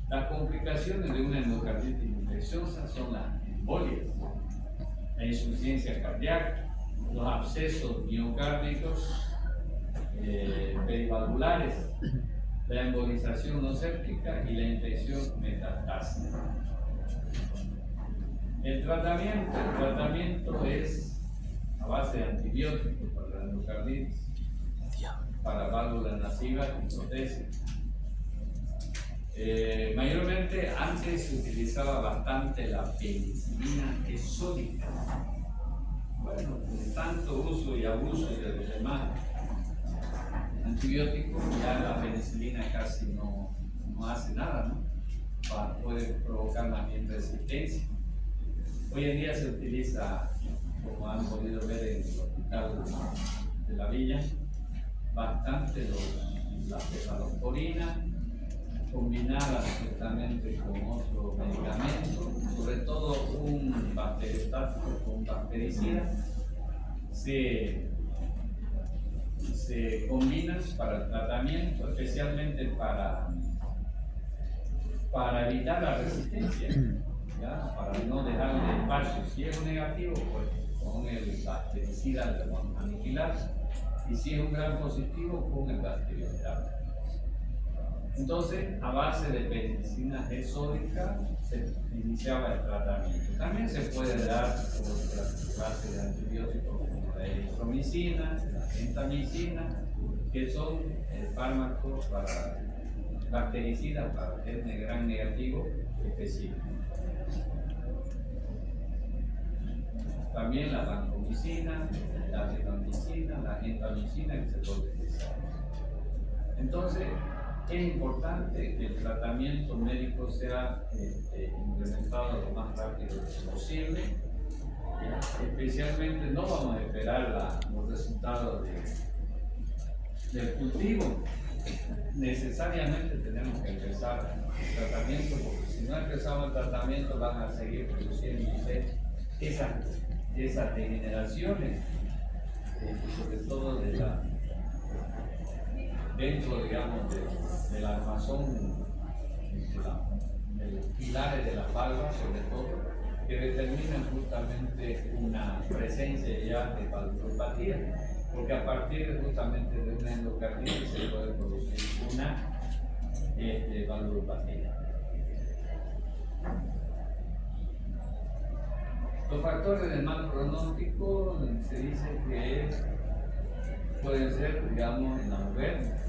Las complicaciones de una endocarditis infecciosa son las embolias, la insuficiencia cardíaca, los abscesos miocárdicos perivalvulares, la embolización no séptica y la infección metastásica. El tratamiento es a base de antibióticos para la endocarditis, para válvulas nasivas y protésicas. Mayormente antes se utilizaba bastante la penicilina sódica. Bueno, con tanto uso y abuso de los demás antibióticos, ya la penicilina casi no hace nada, ¿no? Puede provocar más bien resistencia. Hoy en día se utiliza, como han podido ver en el hospital de la Villa, bastante la cefalosporina, combinada justamente con otros medicamentos, sobre todo un bacteriostático con un bactericida, se combinan para el tratamiento, especialmente para evitar la resistencia, ¿ya? Para no dejarle espacio. Si es un negativo, pues con el bactericida lo vamos a aniquilar, y si es un gran positivo, con el bacteriostático. Entonces, a base de penicilina sódica se iniciaba el tratamiento. También se puede dar otras clases de antibióticos como la eritromicina, la gentamicina, que son fármacos para bactericidas para el gran negativo específico. También la vancomicina, la rifampicina, la gentamicina que se puede utilizar. Entonces, es importante que el tratamiento médico sea implementado lo más rápido posible. Especialmente no vamos a esperar los resultados del cultivo. Necesariamente tenemos que empezar el tratamiento, porque si no empezamos el tratamiento van a seguir produciendo esas degeneraciones, sobre todo dentro, digamos, del armazón, de los pilares de la valva, sobre todo, que determinan justamente una presencia ya de valvulopatía, porque a partir justamente de una endocarditis se puede producir una valvulopatía. Los factores del mal pronóstico se dice que pueden ser, digamos, en la mujer,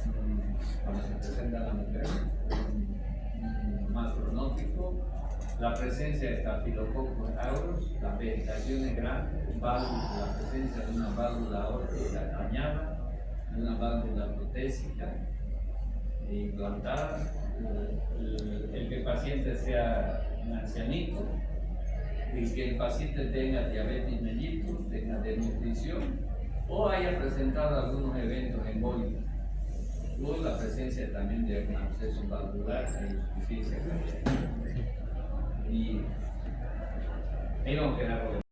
cuando se presenta en la mujer, un mal pronóstico, la presencia de Staphylococcus aureus, las vegetaciones grandes, la presencia de una válvula aórtica dañada, de una válvula protésica implantada, el que el paciente sea un ancianito, el que el paciente tenga diabetes mellitus, tenga desnutrición, o haya presentado algunos eventos embólicos, o la presencia también de un absceso valvular e insuficiencia cardíaca. Y ahí vamos a quedar.